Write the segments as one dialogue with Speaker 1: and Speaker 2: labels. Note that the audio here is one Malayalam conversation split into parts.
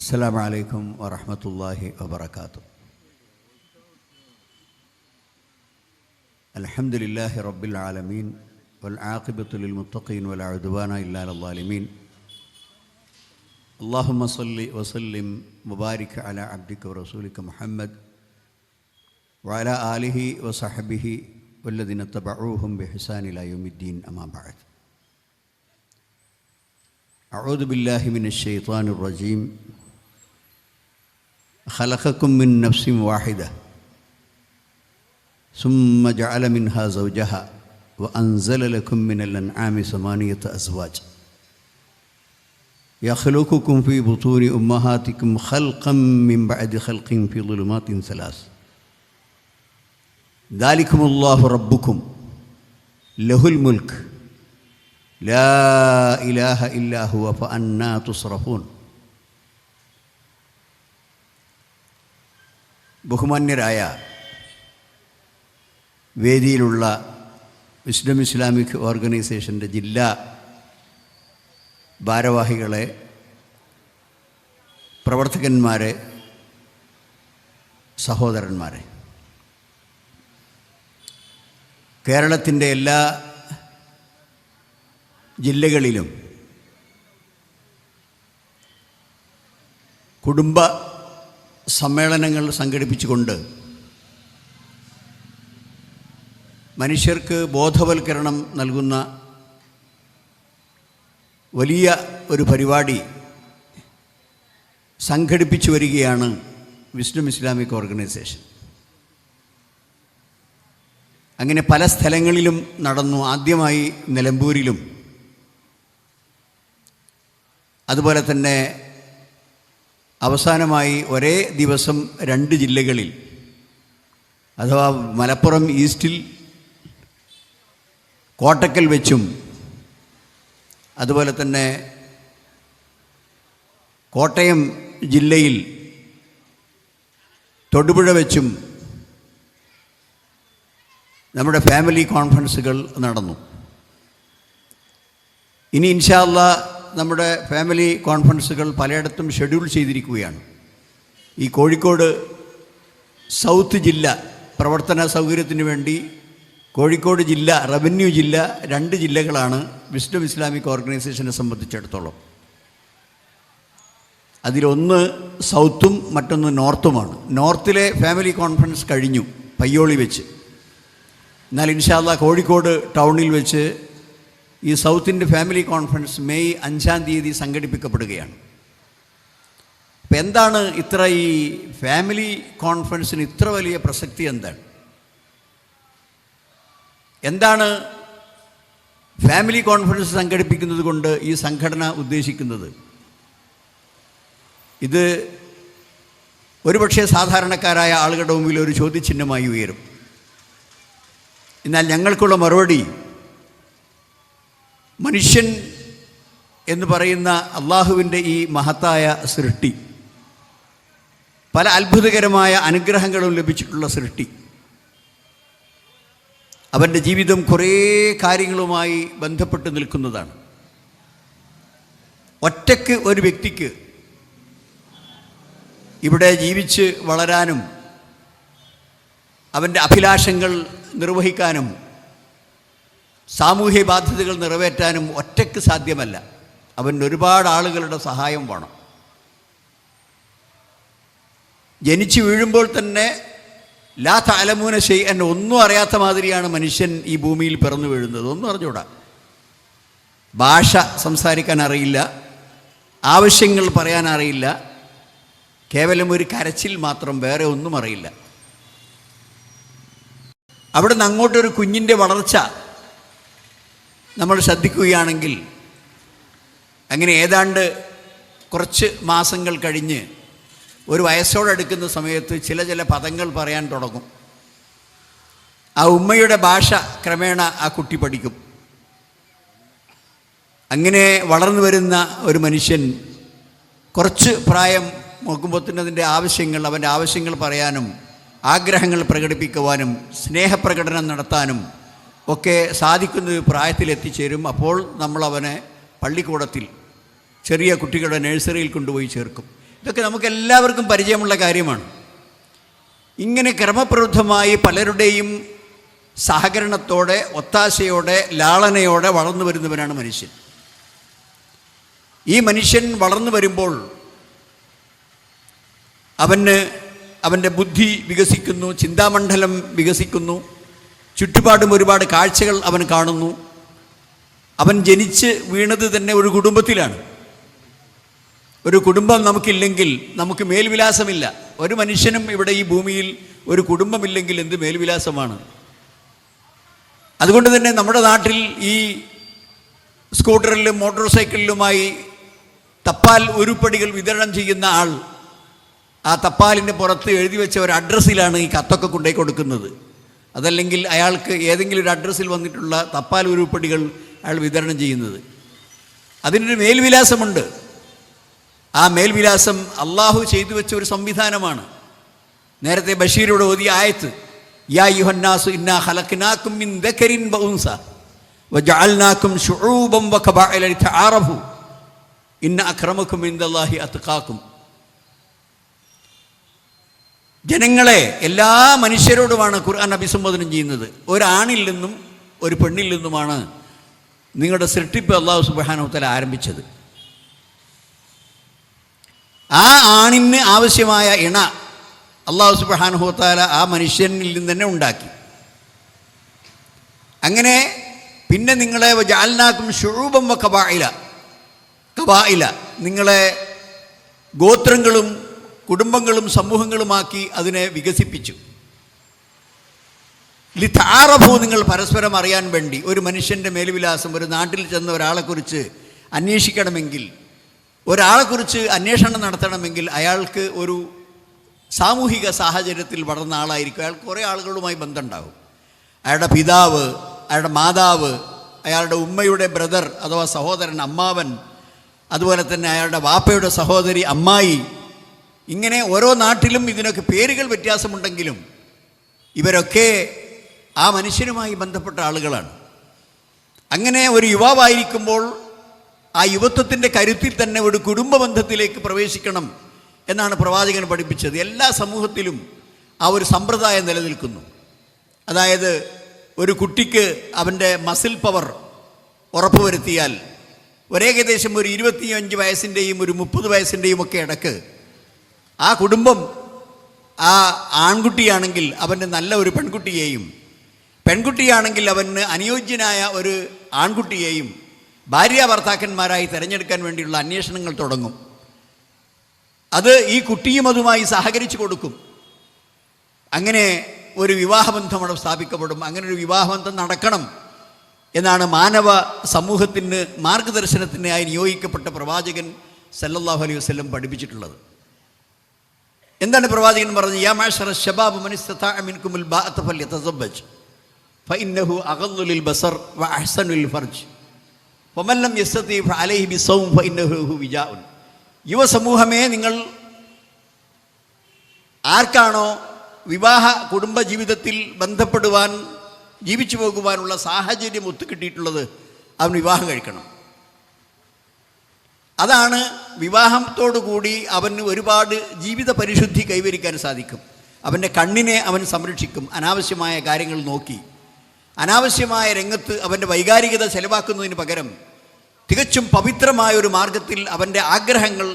Speaker 1: السلام عليكم ورحمة الله وبركاته. الحمد لله رب العالمين والعاقبة للمتقين ولا عدوان إلا على الظالمين. اللهم صل وسلم وبارك على عبدك ورسولك محمد وعلى آله وصحبه والذين اتبعوهم بإحسان إلى يوم الدين. أما بعد، أعوذ بالله من الشيطان الرجيم. خلقكم من نفس واحدة ثم جعل منها زوجها وأنزل لكم من الأنعام 8 أزواج يخلقكم في بطون أمهاتكم خلقا من بعد خلق في ظلمات 3. ذلكم الله ربكم له الملك لا إله إلا هو فأنى تصرفون. ബഹുമാന്യരായ വേദിയിലുള്ള വിസ്ഡം ഇസ്ലാമിക് ഓർഗനൈസേഷൻ്റെ ജില്ലാ ഭാരവാഹികളെ, പ്രവർത്തകന്മാരെ, സഹോദരന്മാരെ, കേരളത്തിൻ്റെ എല്ലാ ജില്ലകളിലും കുടുംബ സമ്മേളനങ്ങൾ സംഘടിപ്പിച്ചുകൊണ്ട് മനുഷ്യർക്ക് ബോധവൽക്കരണം നൽകുന്ന വലിയ ഒരു പരിപാടി സംഘടിപ്പിച്ചു വരികയാണ് വിസ്ഡം ഇസ്ലാമിക് ഓർഗനൈസേഷൻ. അങ്ങനെ പല സ്ഥലങ്ങളിലും നടന്നു. ആദ്യമായി നിലമ്പൂരിലും, അതുപോലെ തന്നെ അവസാനമായി ഒരേ ദിവസം 2 ജില്ലകളിൽ, അഥവാ മലപ്പുറം ഈസ്റ്റിൽ കോട്ടക്കൽ വെച്ചും അതുപോലെ തന്നെ കോട്ടയം ജില്ലയിൽ തൊടുപുഴ വെച്ചും നമ്മുടെ ഫാമിലി കോൺഫറൻസുകൾ നടന്നു. ഇനി ഇൻഷാ അല്ലാഹ് നമ്മുടെ ഫാമിലി കോൺഫറൻസുകൾ പലയിടത്തും ഷെഡ്യൂൾ ചെയ്തിരിക്കുകയാണ്. ഈ കോഴിക്കോട് സൗത്ത് ജില്ല പ്രവർത്തന സൗകര്യത്തിന് വേണ്ടി കോഴിക്കോട് ജില്ല, റവന്യൂ ജില്ല, 2 ജില്ലകളാണ് വിസ്ഡം ഇസ്ലാമിക് ഓർഗനൈസേഷനെ സംബന്ധിച്ചിടത്തോളം. അതിലൊന്ന് സൗത്തും മറ്റൊന്ന് നോർത്തുമാണ്. നോർത്തിലെ ഫാമിലി കോൺഫറൻസ് കഴിഞ്ഞു പയ്യോളി വെച്ച്. എന്നാൽ ഇൻഷാ അല്ലാഹ് കോഴിക്കോട് ടൗണിൽ വെച്ച് ഈ സൗത്തിൻ്റെ ഫാമിലി കോൺഫറൻസ് മെയ് 5-ാം തീയതി സംഘടിപ്പിക്കപ്പെടുകയാണ്. അപ്പം എന്താണ് ഇത്ര ഈ ഫാമിലി കോൺഫറൻസിന് ഇത്ര വലിയ പ്രസക്തി? എന്താണ് ഫാമിലി കോൺഫറൻസ് സംഘടിപ്പിക്കുന്നത് കൊണ്ട് ഈ സംഘടന ഉദ്ദേശിക്കുന്നത്? ഇത് ഒരുപക്ഷെ സാധാരണക്കാരായ ആളുകളുടെ മുമ്പിൽ ഒരു ചോദ്യചിഹ്നമായി ഉയരും. എന്നാൽ ഞങ്ങൾക്കുള്ള മറുപടി, മനുഷ്യൻ എന്ന് പറയുന്ന അള്ളാഹുവിൻ്റെ ഈ മഹത്തായ സൃഷ്ടി, പല അത്ഭുതകരമായ അനുഗ്രഹങ്ങളും ലഭിച്ചിട്ടുള്ള സൃഷ്ടി, അവൻ്റെ ജീവിതം കുറേ കാര്യങ്ങളുമായി ബന്ധപ്പെട്ട് നിൽക്കുന്നതാണ്. ഒറ്റയ്ക്ക് ഒരു വ്യക്തിക്ക് ഇവിടെ ജീവിച്ച് വളരാനും അവൻ്റെ അഭിലാഷങ്ങൾ നിർവഹിക്കാനും സാമൂഹ്യ ബാധ്യതകൾ നിറവേറ്റാനും ഒറ്റയ്ക്ക് സാധ്യമല്ല. അവന് ഒരുപാട് ആളുകളുടെ സഹായം വേണം. ജനിച്ചു വീഴുമ്പോൾ തന്നെ ലാ തഅലമൂന ശൈഅൻ, ഒന്നും അറിയാത്ത മാതിരിയാണ് മനുഷ്യൻ ഈ ഭൂമിയിൽ പിറന്നു വീഴുന്നത്. ഒന്നും അറിഞ്ഞൂടാ. ഭാഷ സംസാരിക്കാൻ അറിയില്ല, ആവശ്യങ്ങൾ പറയാൻ അറിയില്ല, കേവലം ഒരു കരച്ചിൽ മാത്രം, വേറെ ഒന്നും അറിയില്ല. അവിടുന്ന് അങ്ങോട്ടൊരു കുഞ്ഞിൻ്റെ വളർച്ച നമ്മൾ ശ്രദ്ധിക്കുകയാണെങ്കിൽ, അങ്ങനെ ഏതാണ്ട് കുറച്ച് മാസങ്ങൾ കഴിഞ്ഞ് ഒരു വയസ്സോടടുക്കുന്ന സമയത്ത് ചില പദങ്ങൾ പറയാൻ തുടങ്ങും. ആ ഉമ്മയുടെ ഭാഷ ക്രമേണ ആ കുട്ടി പഠിക്കും. അങ്ങനെ വളർന്നു വരുന്ന ഒരു മനുഷ്യൻ കുറച്ച് പ്രായം നോക്കുമ്പോൾ തന്നെ അതിൻ്റെ ആവശ്യങ്ങൾ, അവൻ്റെ ആവശ്യങ്ങൾ പറയാനും ആഗ്രഹങ്ങൾ പ്രകടിപ്പിക്കുവാനും സ്നേഹപ്രകടനം നടത്താനും ഒക്കെ സാധിക്കുന്ന പ്രായത്തിലെത്തിച്ചേരും. അപ്പോൾ നമ്മളവനെ പള്ളിക്കൂടത്തിൽ, ചെറിയ കുട്ടികളുടെ നഴ്സറിയിൽ കൊണ്ടുപോയി ചേർക്കും. ഇതൊക്കെ നമുക്കെല്ലാവർക്കും പരിചയമുള്ള കാര്യമാണ്. ഇങ്ങനെ ക്രമപ്രവൃത്തമായി പലരുടെയും സഹകരണത്തോടെ, ഒത്താശയോടെ, ലാളനയോടെ വളർന്നു വരുന്നവനാണ് മനുഷ്യൻ. ഈ മനുഷ്യൻ വളർന്നു വരുമ്പോൾ അവൻ്റെ ബുദ്ധി വികസിക്കുന്നു, ചിന്താമണ്ഡലം വികസിക്കുന്നു, ചുറ്റുപാടും ഒരുപാട് കാഴ്ചകൾ അവൻ കാണുന്നു. അവൻ ജനിച്ച് വീണത് തന്നെ ഒരു കുടുംബത്തിലാണ്. ഒരു കുടുംബം നമുക്കില്ലെങ്കിൽ നമുക്ക് മേൽവിലാസമില്ല. ഒരു മനുഷ്യനും ഇവിടെ ഈ ഭൂമിയിൽ ഒരു കുടുംബമില്ലെങ്കിൽ എന്ത് മേൽവിലാസമാണ്? അതുകൊണ്ട് തന്നെ നമ്മുടെ നാട്ടിൽ ഈ സ്കൂട്ടറിലും മോട്ടോർ സൈക്കിളിലുമായി തപ്പാൽ ഉരുപ്പടികൾ വിതരണം ചെയ്യുന്ന ആൾ ആ തപ്പാലിൻ്റെ പുറത്ത് എഴുതി വെച്ച ഒരു അഡ്രസ്സിലാണ് ഈ കത്തൊക്കെ കൊണ്ടുപോയി കൊടുക്കുന്നത്. അതല്ലെങ്കിൽ അയാൾക്ക് ഏതെങ്കിലും ഒരു അഡ്രസ്സിൽ വന്നിട്ടുള്ള തപ്പാൽ ഉരുപ്പടികൾ അയാൾ വിതരണം ചെയ്യുന്നത്. അതിനൊരു മേൽവിലാസമുണ്ട്. ആ മേൽവിലാസം അള്ളാഹു ചെയ്തു വെച്ച ഒരു സംവിധാനമാണ്. നേരത്തെ ബഷീരോട് ഓതിയ ആയത്ത്, യാ യുഹന്നാസു ഇന്നാ ഖലഖ്നാകും മിൻ ദകരിൻ വ ഉൻസ വജഅൽനാകും ശുഊബൻ വഖബാഇല ലിതആറഫു ഇന്ന അക്രമക്കും ഇൻദല്ലാഹി അത്ഖാക്കും. ജനങ്ങളെ, എല്ലാ മനുഷ്യരോടുമാണ് ഖുർആൻ അഭിസംബോധന ചെയ്യുന്നത്. ഒരാണിൽ നിന്നും ഒരു പെണ്ണിൽ നിന്നുമാണ് നിങ്ങളുടെ സൃഷ്ടിപ്പ് അല്ലാഹു സുബ്ഹാനഹു വ തആല ആരംഭിച്ചത്. ആ ആണിന് ആവശ്യമായ ഇണ അല്ലാഹു സുബ്ഹാനഹു വ തആല ആ മനുഷ്യനിൽ നിന്ന് തന്നെ ഉണ്ടാക്കി. അങ്ങനെ പിന്നെ നിങ്ങളെ ജഅൽനാകും ശുഊബൻ വ ഖബാഇല, നിങ്ങളെ ഗോത്രങ്ങളും കുടുംബങ്ങളും സമൂഹങ്ങളുമാക്കി അതിനെ വികസിപ്പിച്ചു. ലിതആറഫു, നിങ്ങൾ പരസ്പരം അറിയാൻ വേണ്ടി. ഒരു മനുഷ്യൻ്റെ മേൽവിലാസം ഒരു നാട്ടിൽ ചെന്ന ഒരാളെക്കുറിച്ച് അന്വേഷിക്കണമെങ്കിൽ, ഒരാളെക്കുറിച്ച് അന്വേഷണം നടത്തണമെങ്കിൽ അയാൾക്ക് ഒരു സാമൂഹിക സാഹചര്യത്തിൽ വളർന്ന ആളായിരിക്കും. അയാൾക്ക് കുറേ ആളുകളുമായി ബന്ധമുണ്ടാകും. അയാളുടെ പിതാവ്, അയാളുടെ മാതാവ്, അയാളുടെ ഉമ്മയുടെ ബ്രദർ അഥവാ സഹോദരൻ അമ്മാവൻ, അതുപോലെ തന്നെ അയാളുടെ വാപ്പയുടെ സഹോദരി അമ്മായി. ഇങ്ങനെ ഓരോ നാട്ടിലും ഇതിനൊക്കെ പേരുകൾ വ്യത്യാസമുണ്ടെങ്കിലും ഇവരൊക്കെ ആ മനുഷ്യനുമായി ബന്ധപ്പെട്ട ആളുകളാണ്. അങ്ങനെ ഒരു യുവാവായിരിക്കുമ്പോൾ ആ യുവത്വത്തിൻ്റെ കരുത്തിൽ തന്നെ ഒരു കുടുംബ ബന്ധത്തിലേക്ക് പ്രവേശിക്കണം എന്നാണ് പ്രവാചകൻ പഠിപ്പിച്ചത്. എല്ലാ സമൂഹത്തിലും ആ ഒരു സമ്പ്രദായം നിലനിൽക്കുന്നു. അതായത് ഒരു കുട്ടിക്ക് അവൻ്റെ മസിൽ പവർ ഉറപ്പുവരുത്തിയാൽ ഒരേകദേശം ഒരു 25 വയസ്സിൻ്റെയും ഒരു 30 വയസ്സിൻ്റെയും ഒക്കെ ഇടക്ക് ആ കുടുംബം, ആ ആൺകുട്ടിയാണെങ്കിൽ അവന് നല്ല ഒരു പെൺകുട്ടിയെയും, പെൺകുട്ടിയാണെങ്കിൽ അവന് അനുയോജ്യനായ ഒരു ആൺകുട്ടിയെയും ഭാര്യാഭർത്താക്കന്മാരായി തിരഞ്ഞെടുക്കാൻ വേണ്ടിയുള്ള അന്വേഷണങ്ങൾ തുടങ്ങും. അത് ഈ കുട്ടിയും അതുമായി സഹകരിച്ചു കൊടുക്കും. അങ്ങനെ ഒരു വിവാഹബന്ധം അവിടെ സ്ഥാപിക്കപ്പെടും. അങ്ങനെ ഒരു വിവാഹബന്ധം നടക്കണം എന്നാണ് മാനവ സമൂഹത്തിന് മാർഗദർശനത്തിനായി നിയോഗിക്കപ്പെട്ട പ്രവാചകൻ സല്ലല്ലാഹു അലൈഹി വസല്ലം പഠിപ്പിച്ചിട്ടുള്ളത്. എന്താണ് പ്രവാചകൻ പറഞ്ഞത്? യാ മഅ്ശറ ശബാബ് മൻ ഇസ്തതാഅ മിൻകുമുൽ ബാഅത ഫല്യതസവ്വജ് ഫഇന്നഹു അഗദ്ദു ലിൽ ബസർ വഅഹ്സനു ലിൽ ഫർജ് വമൻ ലം യസ്തതി ഫഅലൈഹി ബിസ്സൗം ഫഇന്നഹു വിജാഉൻ. യുവസമൂഹമേ, നിങ്ങൾ ആർക്കാണോ വിവാഹ കുടുംബ ജീവിതത്തിൽ ബന്ധപ്പെടുവാൻ, ജീവിച്ചു പോകുവാനുള്ള സാഹചര്യം ഒത്തുകിട്ടിയിട്ടുള്ളത്, അവൻ വിവാഹം കഴിക്കണം. അതാണ് വിവാഹത്തോടു കൂടി അവന് ഒരുപാട് ജീവിത പരിശുദ്ധി കൈവരിക്കാൻ സാധിക്കും. അവൻ്റെ കണ്ണിനെ അവൻ സംരക്ഷിക്കും. അനാവശ്യമായ കാര്യങ്ങൾ നോക്കി അനാവശ്യമായ രംഗത്ത് അവൻ്റെ വൈകാരികത ചെലവാക്കുന്നതിന് പകരം തികച്ചും പവിത്രമായ ഒരു മാർഗത്തിൽ അവൻ്റെ ആഗ്രഹങ്ങൾ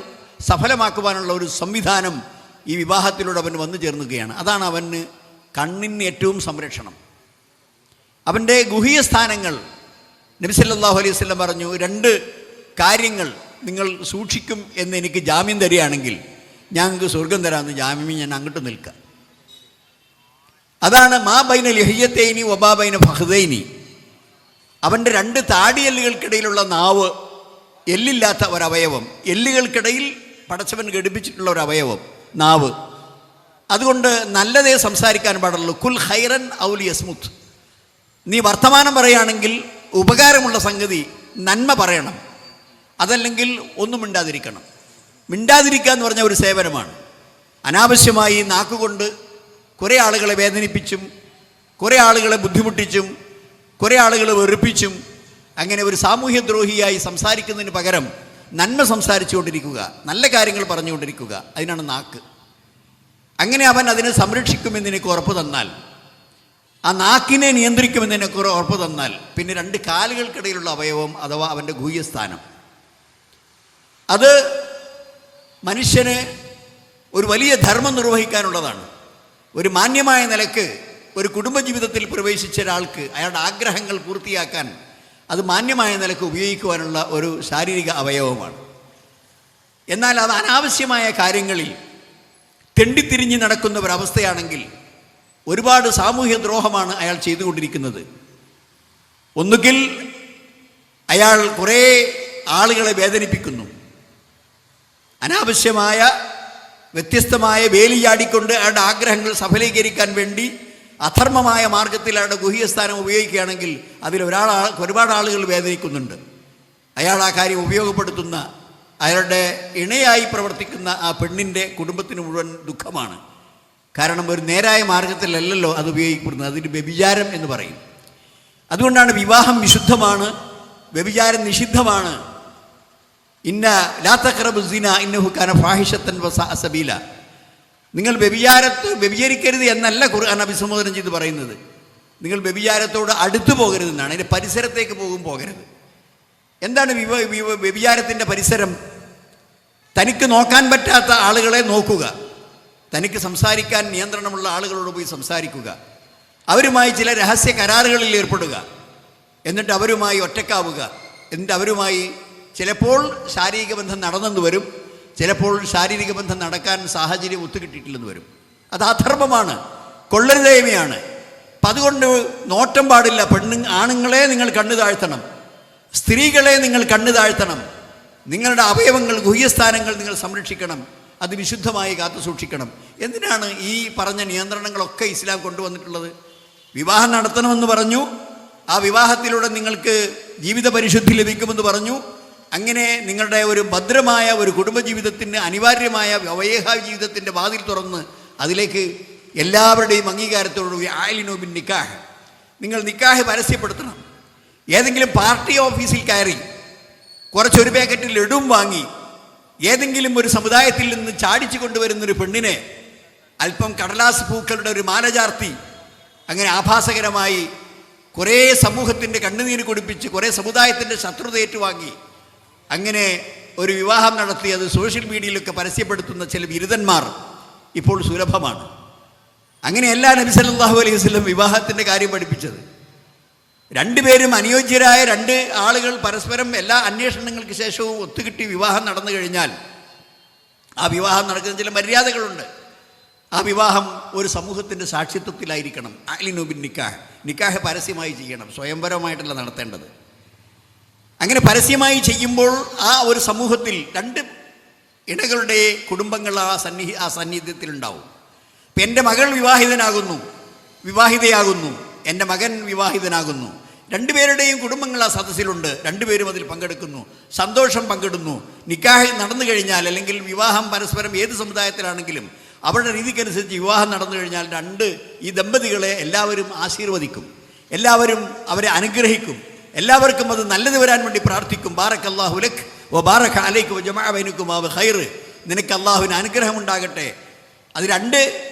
Speaker 1: സഫലമാക്കുവാനുള്ള ഒരു സംവിധാനം ഈ വിവാഹത്തിലൂടെ അവന് വന്നു ചേർന്നുകയാണ്. അതാണ് അവന് കണ്ണിന് ഏറ്റവും സംരക്ഷണം. അവൻ്റെ ഗുഹ്യ സ്ഥാനങ്ങൾ, നബി സല്ലല്ലാഹു അലൈഹി വസല്ലം പറഞ്ഞു, 2 കാര്യങ്ങൾ നിങ്ങൾ സൂക്ഷിക്കും എന്ന് എനിക്ക് ജാമ്യം തരികയാണെങ്കിൽ ഞങ്ങൾക്ക് സ്വർഗം തരാമെന്ന് ജാമ്യം ഞാൻ അങ്ങോട്ട് നിൽക്കാം. അതാണ് മാ ബൈന ലഹിയത്തൈനി വബാ ബൈന ഫഖ്ദൈനി. അവൻ്റെ 2 താടിയെല്ലുകൾക്കിടയിലുള്ള നാവ്, എല്ലില്ലാത്ത ഒരവയവം, എല്ലുകൾക്കിടയിൽ പടച്ചവൻ ഘടിപ്പിച്ചിട്ടുള്ള ഒരവയവം നാവ്. അതുകൊണ്ട് നല്ലതേ സംസാരിക്കാൻ പാടുള്ളൂ. കുൽ ഖൈറൻ ഔ ലിയസ്മുത്. നീ വർത്തമാനം പറയുകയാണെങ്കിൽ ഉപകാരമുള്ള സംഗതി, നന്മ പറയണം. അതല്ലെങ്കിൽ ഒന്നും മിണ്ടാതിരിക്കണം. മിണ്ടാതിരിക്കുക എന്ന് പറഞ്ഞ ഒരു സേവനമാണ്. അനാവശ്യമായി നാക്കുകൊണ്ട് കുറേ ആളുകളെ വേദനിപ്പിച്ചും കുറേ ആളുകളെ ബുദ്ധിമുട്ടിച്ചും കുറേ ആളുകളെ വെറുപ്പിച്ചും അങ്ങനെ ഒരു സാമൂഹ്യദ്രോഹിയായി സംസാരിക്കുന്നതിന് പകരം നന്മ സംസാരിച്ചുകൊണ്ടിരിക്കുക, നല്ല കാര്യങ്ങൾ പറഞ്ഞുകൊണ്ടിരിക്കുക. അതിനാണ് നാക്ക്. അങ്ങനെ അവൻ അതിനെ സംരക്ഷിക്കുമെന്ന് എനിക്ക് ഉറപ്പ് തന്നാൽ, ആ നാക്കിനെ നിയന്ത്രിക്കുമെന്ന് എനിക്ക് ഉറപ്പ് തന്നാൽ, പിന്നെ 2 കാലുകൾക്കിടയിലുള്ള അവയവം അഥവാ അവൻ്റെ ഗുഹ്യസ്ഥാനം, അത് മനുഷ്യന് ഒരു വലിയ ധർമ്മം നിർവഹിക്കാനുള്ളതാണ്. ഒരു മാന്യമായ നിലക്ക് ഒരു കുടുംബജീവിതത്തിൽ പ്രവേശിച്ച ഒരാൾക്ക് അയാളുടെ ആഗ്രഹങ്ങൾ പൂർത്തിയാക്കാൻ അത് മാന്യമായ നിലക്ക് ഉപയോഗിക്കുവാനുള്ള ഒരു ശാരീരിക അവയവമാണ്. എന്നാൽ അത് അനാവശ്യമായ കാര്യങ്ങളിൽ തെണ്ടിത്തിരിഞ്ഞ് നടക്കുന്ന ഒരവസ്ഥയാണെങ്കിൽ ഒരുപാട് സാമൂഹ്യ ദ്രോഹമാണ് അയാൾ ചെയ്തുകൊണ്ടിരിക്കുന്നത്. ഒന്നുകിൽ അയാൾ കുറേ ആളുകളെ വേദനിപ്പിക്കുന്നു, അനാവശ്യമായ വ്യത്യസ്തമായ വേലി ചാടിക്കൊണ്ട് അയാളുടെ ആഗ്രഹങ്ങൾ സഫലീകരിക്കാൻ വേണ്ടി അധർമ്മമായ മാർഗത്തിൽ അയാളുടെ ഗുഹ്യസ്ഥാനം ഉപയോഗിക്കുകയാണെങ്കിൽ അതിൽ ഒരുപാട് ആളുകൾ വേദനിക്കുന്നുണ്ട്. അയാൾ ആ കാര്യം ഉപയോഗപ്പെടുത്തുന്ന അയാളുടെ ഇണയായി പ്രവർത്തിക്കുന്ന ആ പെണ്ണിൻ്റെ കുടുംബത്തിന് മുഴുവൻ ദുഃഖമാണ്. കാരണം ഒരു നേരായ മാർഗത്തിലല്ലല്ലോ അത് ഉപയോഗിക്കപ്പെടുന്നത്. അതിന് വ്യഭിചാരം എന്ന് പറയും. അതുകൊണ്ടാണ് വിവാഹം വിശുദ്ധമാണ്, വ്യഭിചാരം നിഷിദ്ധമാണ്. ഇന്ന ലാ തഖ്റബു സിന ഇന്നഹു കാന ഫാഹിഷത്തൻ വസഅ സബീല. നിങ്ങൾ വ്യഭിചരിക്കരുത് എന്നല്ല ഖുർആൻ അഭിസംബോധന ചെയ്ത് പറയുന്നത്. നിങ്ങൾ വ്യഭിചാരത്തോട് അടുത്തു പോകരുതെന്നാണ്. അതിൻ്റെ പരിസരത്തേക്ക് പോകരുത്. എന്താണ് വ്യഭിചാരത്തിൻ്റെ പരിസരം? തനിക്ക് നോക്കാൻ പറ്റാത്ത ആളുകളെ നോക്കുക, തനിക്ക് സംസാരിക്കാൻ നിയന്ത്രണമുള്ള ആളുകളോട് പോയി സംസാരിക്കുക, അവരുമായി ചില രഹസ്യ കരാറുകളിൽ ഏർപ്പെടുക, എന്നിട്ട് അവരുമായി ഒറ്റക്കാവുക, എന്നിട്ട് അവരുമായി ചിലപ്പോൾ ശാരീരിക ബന്ധം നടന്നെന്ന് വരും, ചിലപ്പോൾ ശാരീരിക ബന്ധം നടക്കാൻ സാഹചര്യം ഒത്തുകിട്ടിയിട്ടില്ലെന്ന് വരും. അത് അധർമ്മമാണ്, കൊള്ളരുതേമയാണ്. അപ്പം അതുകൊണ്ട് നോട്ടം പാടില്ല. ആണുങ്ങളെ നിങ്ങൾ കണ്ണു താഴ്ത്തണം, സ്ത്രീകളെ നിങ്ങൾ കണ്ണു താഴ്ത്തണം. നിങ്ങളുടെ അവയവങ്ങൾ, ഗുഹ്യസ്ഥാനങ്ങൾ നിങ്ങൾ സംരക്ഷിക്കണം, അത് വിശുദ്ധമായി കാത്തു സൂക്ഷിക്കണം. എന്തിനാണ് ഈ പറഞ്ഞ നിയന്ത്രണങ്ങളൊക്കെ ഇസ്ലാം കൊണ്ടുവന്നിട്ടുള്ളത്? വിവാഹം നടത്തണമെന്ന് പറഞ്ഞു, ആ വിവാഹത്തിലൂടെ നിങ്ങൾക്ക് ജീവിത പരിശുദ്ധി ലഭിക്കുമെന്ന് പറഞ്ഞു. അങ്ങനെ നിങ്ങളുടെ ഒരു ഭദ്രമായ ഒരു കുടുംബജീവിതത്തിന് അനിവാര്യമായ വൈവാഹിക ജീവിതത്തിൻ്റെ വാതിൽ തുറന്ന് അതിലേക്ക് എല്ലാവരുടെയും അംഗീകാരത്തോടുകൂടി ആലിനു ബിൻ നിക്കാഹ്, നിങ്ങൾ നിക്കാഹ് പരസ്യപ്പെടുത്തണം. ഏതെങ്കിലും പാർട്ടി ഓഫീസിൽ കയറി കുറച്ചൊരു പാക്കറ്റ് ലഡുവും വാങ്ങി ഏതെങ്കിലും ഒരു സമുദായത്തിൽ നിന്ന് ചാടിച്ചു കൊണ്ടുവരുന്നൊരു പെണ്ണിനെ അല്പം കടലാസ് പൂക്കളുടെ ഒരു മാല ചാർത്തി അങ്ങനെ ആഭാസകരമായി കുറേ സമൂഹത്തിൻ്റെ കണ്ണുനീര് കുടിപ്പിച്ച് കുറേ സമുദായത്തിൻ്റെ ശത്രുത ഏറ്റുവാങ്ങി അങ്ങനെ ഒരു വിവാഹം നടത്തി അത് സോഷ്യൽ മീഡിയയിലൊക്കെ പരസ്യപ്പെടുത്തുന്ന ചില ബിരുദന്മാർ ഇപ്പോൾ സുലഭമാണ്. അങ്ങനെയല്ല നബി സല്ലല്ലാഹു അലൈഹി വസല്ലം വിവാഹത്തിൻ്റെ കാര്യം പഠിപ്പിച്ചത്. രണ്ടുപേരും അനുയോജ്യരായ 2 ആളുകൾ പരസ്പരം എല്ലാ അന്വേഷണങ്ങൾക്ക് ശേഷവും ഒത്തുകിട്ടി വിവാഹം നടന്നു കഴിഞ്ഞാൽ ആ വിവാഹം നടക്കുന്ന ചില മര്യാദകളുണ്ട്. ആ വിവാഹം ഒരു സമൂഹത്തിൻ്റെ സാക്ഷിത്വത്തിലായിരിക്കണം. അലിനു ബിൻ നിക്കാഹ്, നിക്കാഹ് പരസ്യമായി ചെയ്യണം, സ്വയംവരമായിട്ടല്ല നടത്തേണ്ടത്. അങ്ങനെ പരസ്യമായി ചെയ്യുമ്പോൾ ആ ഒരു സമൂഹത്തിൽ 2 ഇണകളുടെ കുടുംബങ്ങൾ ആ സന്നിധ്യത്തിലുണ്ടാവും. ഇപ്പം എൻ്റെ മകൾ വിവാഹിതയാകുന്നു, എൻ്റെ മകൻ വിവാഹിതനാകുന്നു, 2 പേരുടെയും കുടുംബങ്ങൾ ആ സദസ്സിലുണ്ട്. 2 പേരും അതിൽ പങ്കെടുക്കുന്നു, സന്തോഷം പങ്കിടുന്നു. നിക്കാഹ് നടന്നു കഴിഞ്ഞാൽ അല്ലെങ്കിൽ വിവാഹം പരസ്പരം ഏത് സമുദായത്തിലാണെങ്കിലും അവരുടെ രീതിക്കനുസരിച്ച് വിവാഹം നടന്നു കഴിഞ്ഞാൽ ഈ ദമ്പതികളെ എല്ലാവരും ആശീർവദിക്കും, എല്ലാവരും അവരെ അനുഗ്രഹിക്കും, എല്ലാവർക്കും അത് നല്ലത് വരാൻ വേണ്ടി പ്രാർത്ഥിക്കും. ബാറക്കല്ലാഹു ലക് വ ബാറക അലൈക വ ജമഅ ബൈനകുമാ ബിഖൈർ, നിനക്ക് അല്ലാഹുവിന് അനുഗ്രഹം ഉണ്ടാകട്ടെ, അത് 2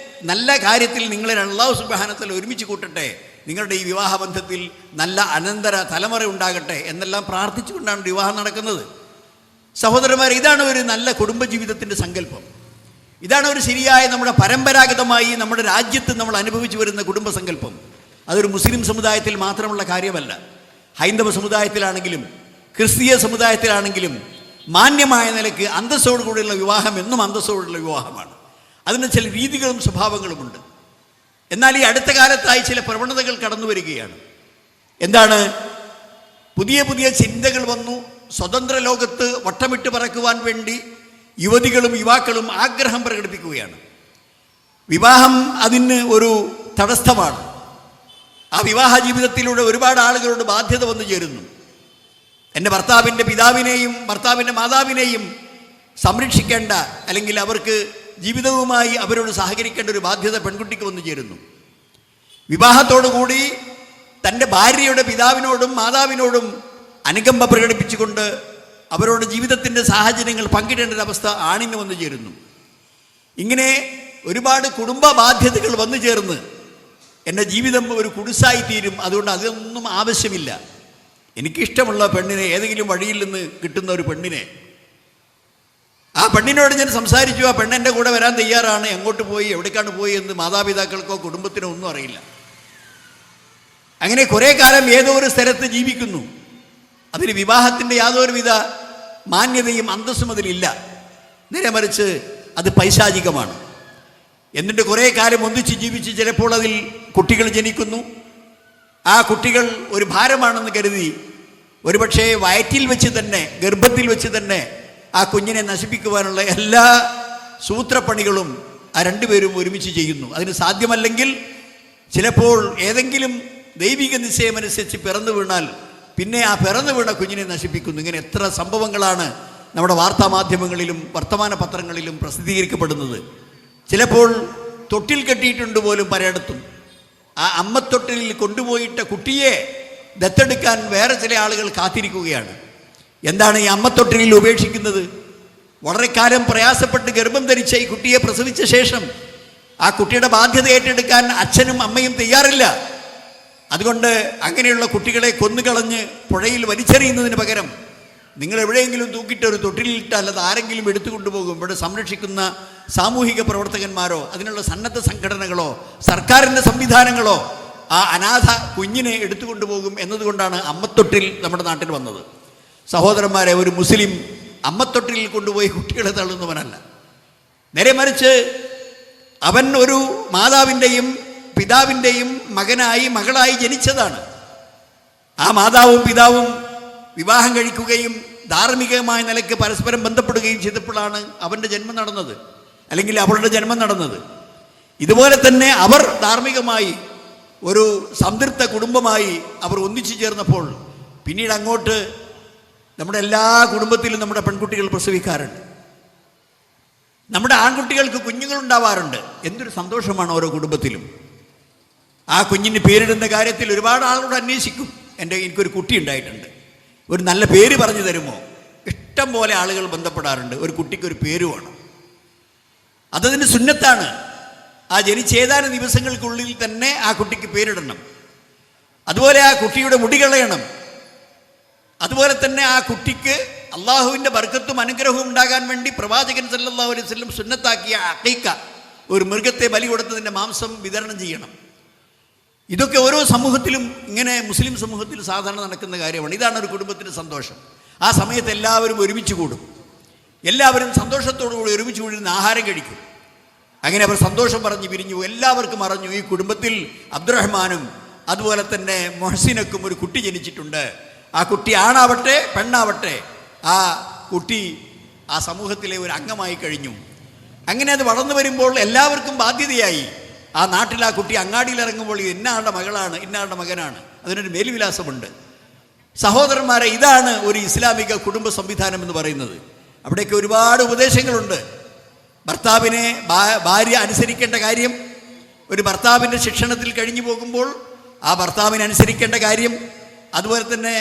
Speaker 1: നല്ല കാര്യത്തിൽ നിങ്ങളെ അല്ലാഹു സുബ്ഹാനഹു വ തആല ഒരുമിച്ച് കൂട്ടട്ടെ, നിങ്ങളുടെ ഈ വിവാഹബന്ധത്തിൽ നല്ല അനന്തര തലമുറ ഉണ്ടാകട്ടെ എന്നെല്ലാം പ്രാർത്ഥിച്ചുകൊണ്ടാണ് വിവാഹം നടക്കുന്നത്. സഹോദരന്മാർ, ഇതാണ് ഒരു നല്ല കുടുംബജീവിതത്തിൻ്റെ സങ്കല്പം. ഇതാണ് ഒരു ശരിയായ നമ്മുടെ പരമ്പരാഗതമായി നമ്മുടെ രാജ്യത്ത് നമ്മൾ അനുഭവിച്ചു വരുന്ന കുടുംബസങ്കല്പം. അതൊരു മുസ്ലിം സമുദായത്തിൽ മാത്രമുള്ള കാര്യമല്ല. ഹൈന്ദവ സമുദായത്തിലാണെങ്കിലും ക്രിസ്തീയ സമുദായത്തിലാണെങ്കിലും മാന്യമായ നിലയ്ക്ക് അന്തസ്സോടുകൂടിയുള്ള വിവാഹം എന്നും അന്തസ്സോടുള്ള വിവാഹമാണ്. അതിന് ചില രീതികളും സ്വഭാവങ്ങളുമുണ്ട്. എന്നാൽ ഈ അടുത്ത കാലത്തായി ചില പ്രവണതകൾ കടന്നു വരികയാണ്. എന്താണ്? പുതിയ പുതിയ ചിന്തകൾ വന്നു. സ്വതന്ത്ര ലോകത്ത് വട്ടമിട്ട് പറക്കുവാൻ വേണ്ടി യുവതികളും യുവാക്കളും ആഗ്രഹം പ്രകടിപ്പിക്കുകയാണ്. വിവാഹം അതിന് ഒരു തടസ്സമാണ്. ആ വിവാഹ ജീവിതത്തിലൂടെ ഒരുപാട് ആളുകളോട് ബാധ്യത വന്നു ചേരുന്നു. എൻ്റെ ഭർത്താവിൻ്റെ പിതാവിനെയും ഭർത്താവിൻ്റെ മാതാവിനെയും സംരക്ഷിക്കേണ്ട അല്ലെങ്കിൽ അവർക്ക് ജീവിതവുമായി അവരോട് സഹകരിക്കേണ്ട ഒരു ബാധ്യത പെൺകുട്ടിക്ക് വന്നു ചേരുന്നു. വിവാഹത്തോടുകൂടി തൻ്റെ ഭാര്യയുടെ പിതാവിനോടും മാതാവിനോടും അനുകമ്പ പ്രകടിപ്പിച്ചുകൊണ്ട് അവരോട് ജീവിതത്തിൻ്റെ സാഹചര്യങ്ങൾ പങ്കിടേണ്ട ഒരു അവസ്ഥ ആണിന് വന്നു ചേരുന്നു. ഇങ്ങനെ ഒരുപാട് കുടുംബ ബാധ്യതകൾ വന്നു ചേർന്ന് എൻ്റെ ജീവിതം ഒരു കുടിസായി തീരും. അതുകൊണ്ട് അതൊന്നും ആവശ്യമില്ല. എനിക്കിഷ്ടമുള്ള പെണ്ണിനെ, ഏതെങ്കിലും വഴിയിൽ നിന്ന് കിട്ടുന്ന ഒരു പെണ്ണിനെ, ആ പെണ്ണിനോട് ഞാൻ സംസാരിച്ചു. ആ പെണ്ണെൻ്റെ കൂടെ വരാൻ തയ്യാറാണ്. എങ്ങോട്ട് പോയി, എവിടേക്കാണ് പോയി എന്ന് മാതാപിതാക്കൾക്കോ കുടുംബത്തിനോ ഒന്നും അറിയില്ല. അങ്ങനെ കുറേ കാലം ഏതോ ഒരു സ്ഥലത്ത് ജീവിക്കുന്നു. അതിന് വിവാഹത്തിൻ്റെ യാതൊരുവിധ മാന്യതയും അന്തസ്സും അതിലില്ല. നേരെ മറിച്ച് അത് പൈശാചികമാണ്. എന്നിട്ട് കുറേ കാലം ഒന്നിച്ച് ജീവിച്ച് ചിലപ്പോൾ അതിൽ കുട്ടികൾ ജനിക്കുന്നു. ആ കുട്ടികൾ ഒരു ഭാരമാണെന്ന് കരുതി ഒരുപക്ഷെ വയറ്റിൽ വെച്ച് തന്നെ, ഗർഭത്തിൽ വെച്ച് തന്നെ ആ കുഞ്ഞിനെ നശിപ്പിക്കുവാനുള്ള എല്ലാ സൂത്രപ്പണികളും ആ രണ്ടുപേരും ഒരുമിച്ച് ചെയ്യുന്നു. അതിന് സാധ്യമല്ലെങ്കിൽ ചിലപ്പോൾ ഏതെങ്കിലും ദൈവിക നിശ്ചയമനുസരിച്ച് പിറന്നു വീണാൽ പിന്നെ ആ പിറന്നു വീണ കുഞ്ഞിനെ നശിപ്പിക്കുന്നു. ഇങ്ങനെ എത്ര സംഭവങ്ങളാണ് നമ്മുടെ വാർത്താമാധ്യമങ്ങളിലും വർത്തമാന പത്രങ്ങളിലും പ്രസിദ്ധീകരിക്കപ്പെടുന്നത്. ചിലപ്പോൾ തൊട്ടിൽ കെട്ടിയിട്ടുണ്ട് പോലും പലയിടത്തും. ആ അമ്മത്തൊട്ടിലിൽ കൊണ്ടുപോയിട്ട കുട്ടിയെ ദത്തെടുക്കാൻ വേറെ ചില ആളുകൾ കാത്തിരിക്കുകയാണ്. എന്താണ് ഈ അമ്മത്തൊട്ടിലിൽ ഉപേക്ഷിക്കുന്നത്? വളരെ കാലം പ്രയാസപ്പെട്ട് ഗർഭം ധരിച്ച ഈ കുട്ടിയെ പ്രസവിച്ച ശേഷം ആ കുട്ടിയുടെ ബാധ്യത ഏറ്റെടുക്കാൻ അച്ഛനും അമ്മയും തയ്യാറില്ല. അതുകൊണ്ട് അങ്ങനെയുള്ള കുട്ടികളെ കൊന്നുകളഞ്ഞ് പുഴയിൽ വലിച്ചെറിയുന്നതിന് പകരം നിങ്ങൾ എവിടെയെങ്കിലും തൂക്കിയിട്ട് ഒരു തൊട്ടിലിട്ടാൽ അത് ആരെങ്കിലും എടുത്തുകൊണ്ടുപോകും. ഇവിടെ സംരക്ഷിക്കുന്ന സാമൂഹിക പ്രവർത്തകന്മാരോ അതിനുള്ള സന്നദ്ധ സംഘടനകളോ സർക്കാരിൻ്റെ സംവിധാനങ്ങളോ ആ അനാഥ കുഞ്ഞിനെ എടുത്തുകൊണ്ടുപോകും എന്നതുകൊണ്ടാണ് അമ്മത്തൊട്ടിൽ നമ്മുടെ നാട്ടിൽ വന്നത്. സഹോദരന്മാരെ, ഒരു മുസ്ലിം അമ്മത്തൊട്ടിലിൽ കൊണ്ടുപോയി കുട്ടികളെ തള്ളുന്നവനല്ല. നേരെ മറിച്ച് അവൻ ഒരു മാതാവിൻ്റെയും പിതാവിൻ്റെയും മകനായി മകളായി ജനിച്ചതാണ്. ആ മാതാവും പിതാവും വിവാഹം കഴിക്കുകയും ധാർമ്മികമായ നിലയ്ക്ക് പരസ്പരം ബന്ധപ്പെടുകയും ചെയ്തപ്പോഴാണ് അവൻ്റെ ജന്മം നടന്നത്, അല്ലെങ്കിൽ അവളുടെ ജന്മം നടന്നത്. ഇതുപോലെ തന്നെ അവർ ധാർമ്മികമായി ഒരു സംതൃപ്ത കുടുംബമായി അവർ ഒന്നിച്ചു ചേർന്നപ്പോൾ പിന്നീട് അങ്ങോട്ട് നമ്മുടെ എല്ലാ കുടുംബത്തിലും നമ്മുടെ പെൺകുട്ടികൾ പ്രസവിക്കാറുണ്ട്. നമ്മുടെ ആൺകുട്ടികൾക്ക് കുഞ്ഞുങ്ങളുണ്ടാവാറുണ്ട്. എന്തൊരു സന്തോഷമാണ് ഓരോ കുടുംബത്തിലും. ആ കുഞ്ഞിന് പേരിടുന്ന കാര്യത്തിൽ ഒരുപാട് ആളുകളോട് അന്വേഷിക്കും. എനിക്കൊരു കുട്ടി ഉണ്ടായിട്ടുണ്ട്, ഒരു നല്ല പേര് പറഞ്ഞു തരുമോ? ഇഷ്ടം പോലെ ആളുകൾ ബന്ധപ്പെടാറുണ്ട്. ഒരു കുട്ടിക്കൊരു പേര് വേണം. അതതിന് സുന്നത്താണ്. ആ ജനിച്ച ഏതാനും ദിവസങ്ങൾക്കുള്ളിൽ തന്നെ ആ കുട്ടിക്ക് പേരിടണം. അതുപോലെ ആ കുട്ടിയുടെ മുടി കളയണം. അതുപോലെ തന്നെ ആ കുട്ടിക്ക് അള്ളാഹുവിൻ്റെ ബർക്കത്തും അനുഗ്രഹവും ഉണ്ടാകാൻ വേണ്ടി പ്രവാചകൻ സല്ലല്ലാഹു അലൈഹി വസല്ലം സുന്നത്താക്കിയ അഖീഖ, ഒരു മൃഗത്തെ ബലി കൊടുത്തതിൻ്റെ മാംസം വിതരണം ചെയ്യണം. ഇതൊക്കെ ഓരോ സമൂഹത്തിലും, ഇങ്ങനെ മുസ്ലിം സമൂഹത്തിൽ സാധാരണ നടക്കുന്ന കാര്യമാണ്. ഇതാണ് ഒരു കുടുംബത്തിൻ്റെ സന്തോഷം. ആ സമയത്ത് എല്ലാവരും ഒരുമിച്ച് കൂടും. എല്ലാവരും സന്തോഷത്തോടുകൂടി ഒരുമിച്ച് കൂടിയിരുന്ന് ആഹാരം കഴിക്കും. അങ്ങനെ അവർ സന്തോഷം പറഞ്ഞ് പിരിഞ്ഞു. എല്ലാവർക്കും അറിഞ്ഞു ഈ കുടുംബത്തിൽ അബ്ദുറഹ്മാനും അതുപോലെ തന്നെ മൊഹസിനക്കും ഒരു കുട്ടി ജനിച്ചിട്ടുണ്ട്. ആ കുട്ടി ആണാവട്ടെ പെണ്ണാവട്ടെ ആ കുട്ടി ആ സമൂഹത്തിലെ ഒരു അംഗമായി കഴിഞ്ഞു. അങ്ങനെ അത് വളർന്നു വരുമ്പോൾ എല്ലാവർക്കും ബാധ്യതയായി. ആ നാട്ടിൽ ആ കുട്ടി അങ്ങാടിയിൽ ഇറങ്ങുമ്പോൾ ഇന്നയാളുടെ മകളാണ്, ഇന്നയാളുടെ മകനാണ്, അതിനൊരു മേൽവിലാസമുണ്ട്. സഹോദരന്മാരെ, ഇതാണ് ഒരു ഇസ്ലാമിക കുടുംബ സംവിധാനം എന്ന് പറയുന്നത്. അവിടേക്ക് ഒരുപാട് ഉപദേശങ്ങളുണ്ട്. ഭർത്താവിനെ ഭാര്യ അനുസരിക്കേണ്ട കാര്യം, ഒരു ഭർത്താവിൻ്റെ ശിക്ഷണത്തിൽ കഴിഞ്ഞു പോകുമ്പോൾ ആ ഭർത്താവിനെ അനുസരിക്കേണ്ട കാര്യം, അതുപോലെ തന്നെ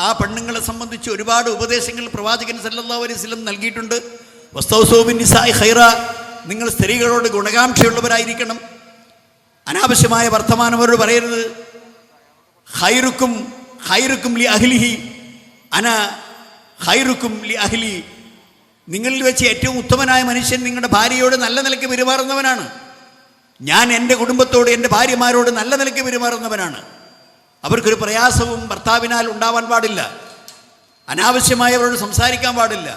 Speaker 1: ആ പെണ്ണുങ്ങളെ സംബന്ധിച്ച് ഒരുപാട് ഉപദേശങ്ങൾ പ്രവാചകൻ സല്ലല്ലാഹു അലൈഹി വസല്ലം നൽകിയിട്ടുണ്ട്. വസ്തൗസൂ ബിന്നിസാഇ ഖൈറ, നിങ്ങൾ സ്ത്രീകളോട് ഗുണകാംക്ഷയുള്ളവരായിരിക്കണം. അനാവശ്യമായ വർത്തമാനം അവരോട് പറയരുത്. ഖൈറുക്കും ലി അഹ്ലിഹി അന ഖൈറുക്കും ലി അഹ്ലി, നിങ്ങളിൽ വെച്ച് ഏറ്റവും ഉത്തമനായ മനുഷ്യൻ നിങ്ങളുടെ ഭാര്യയോട് നല്ല നിലയ്ക്ക് പെരുമാറുന്നവനാണ്. ഞാൻ എൻ്റെ കുടുംബത്തോട്, എൻ്റെ ഭാര്യമാരോട് നല്ല നിലയ്ക്ക് പെരുമാറുന്നവനാണ്. അവർക്കൊരു പ്രയാസവും ഭർത്താവിനാൽ ഉണ്ടാവാൻ പാടില്ല. അനാവശ്യമായി അവരോട് സംസാരിക്കാൻ പാടില്ല.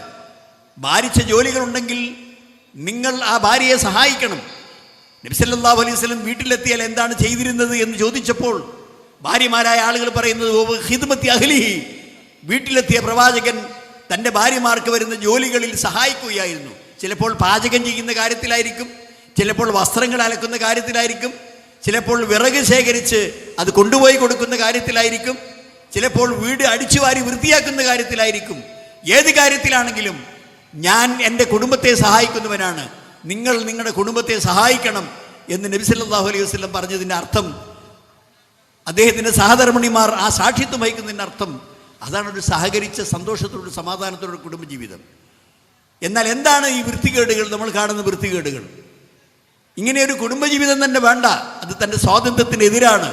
Speaker 1: ഭാരിച്ച ജോലികളുണ്ടെങ്കിൽ നിങ്ങൾ ആ ഭാര്യയെ സഹായിക്കണം. നബി സല്ലല്ലാഹു അലൈഹി വസല്ലം വീട്ടിലെത്തിയാൽ എന്താണ് ചെയ്തിരുന്നത് എന്ന് ചോദിച്ചപ്പോൾ ഭാര്യമാരായ ആളുകൾ പറയുന്നത് ഖിദ്മത്തി അഹ്ലിഹി, വീട്ടിലെത്തിയ പ്രവാചകൻ തൻ്റെ ഭാര്യമാർക്ക് വരുന്ന ജോലികളിൽ സഹായിക്കുകയായിരുന്നു. ചിലപ്പോൾ പാചകം ചെയ്യുന്ന കാര്യത്തിലായിരിക്കും, ചിലപ്പോൾ വസ്ത്രങ്ങൾ അലക്കുന്ന കാര്യത്തിലായിരിക്കും, ചിലപ്പോൾ വിറക് ശേഖരിച്ച് അത് കൊണ്ടുപോയി കൊടുക്കുന്ന കാര്യത്തിലായിരിക്കും, ചിലപ്പോൾ വീട് അടിച്ചുവാരി വൃത്തിയാക്കുന്ന കാര്യത്തിലായിരിക്കും. ഏത് കാര്യത്തിലാണെങ്കിലും ഞാൻ എൻ്റെ കുടുംബത്തെ സഹായിക്കുന്നവനാണ്, നിങ്ങൾ നിങ്ങളുടെ കുടുംബത്തെ സഹായിക്കണം എന്ന് നബി സല്ലല്ലാഹു അലൈഹി വസല്ലം പറഞ്ഞതിൻ്റെ അർത്ഥം, അദ്ദേഹത്തിൻ്റെ സഹധർമ്മിണിമാർ ആ സാക്ഷിത്വം വഹിക്കുന്നതിൻ്റെ അർത്ഥം അതാണ് ഒരു സഹകരിച്ച സന്തോഷത്തോടും സമാധാനത്തോടും കുടുംബജീവിതം. എന്നാൽ എന്താണ് ഈ വൃത്തികേടുകൾ, നമ്മൾ കാണുന്ന വൃത്തികേടുകൾ? ഇങ്ങനെയൊരു കുടുംബജീവിതം തന്നെ വേണ്ട, അത് തൻ്റെ സ്വാതന്ത്ര്യത്തിനെതിരാണ്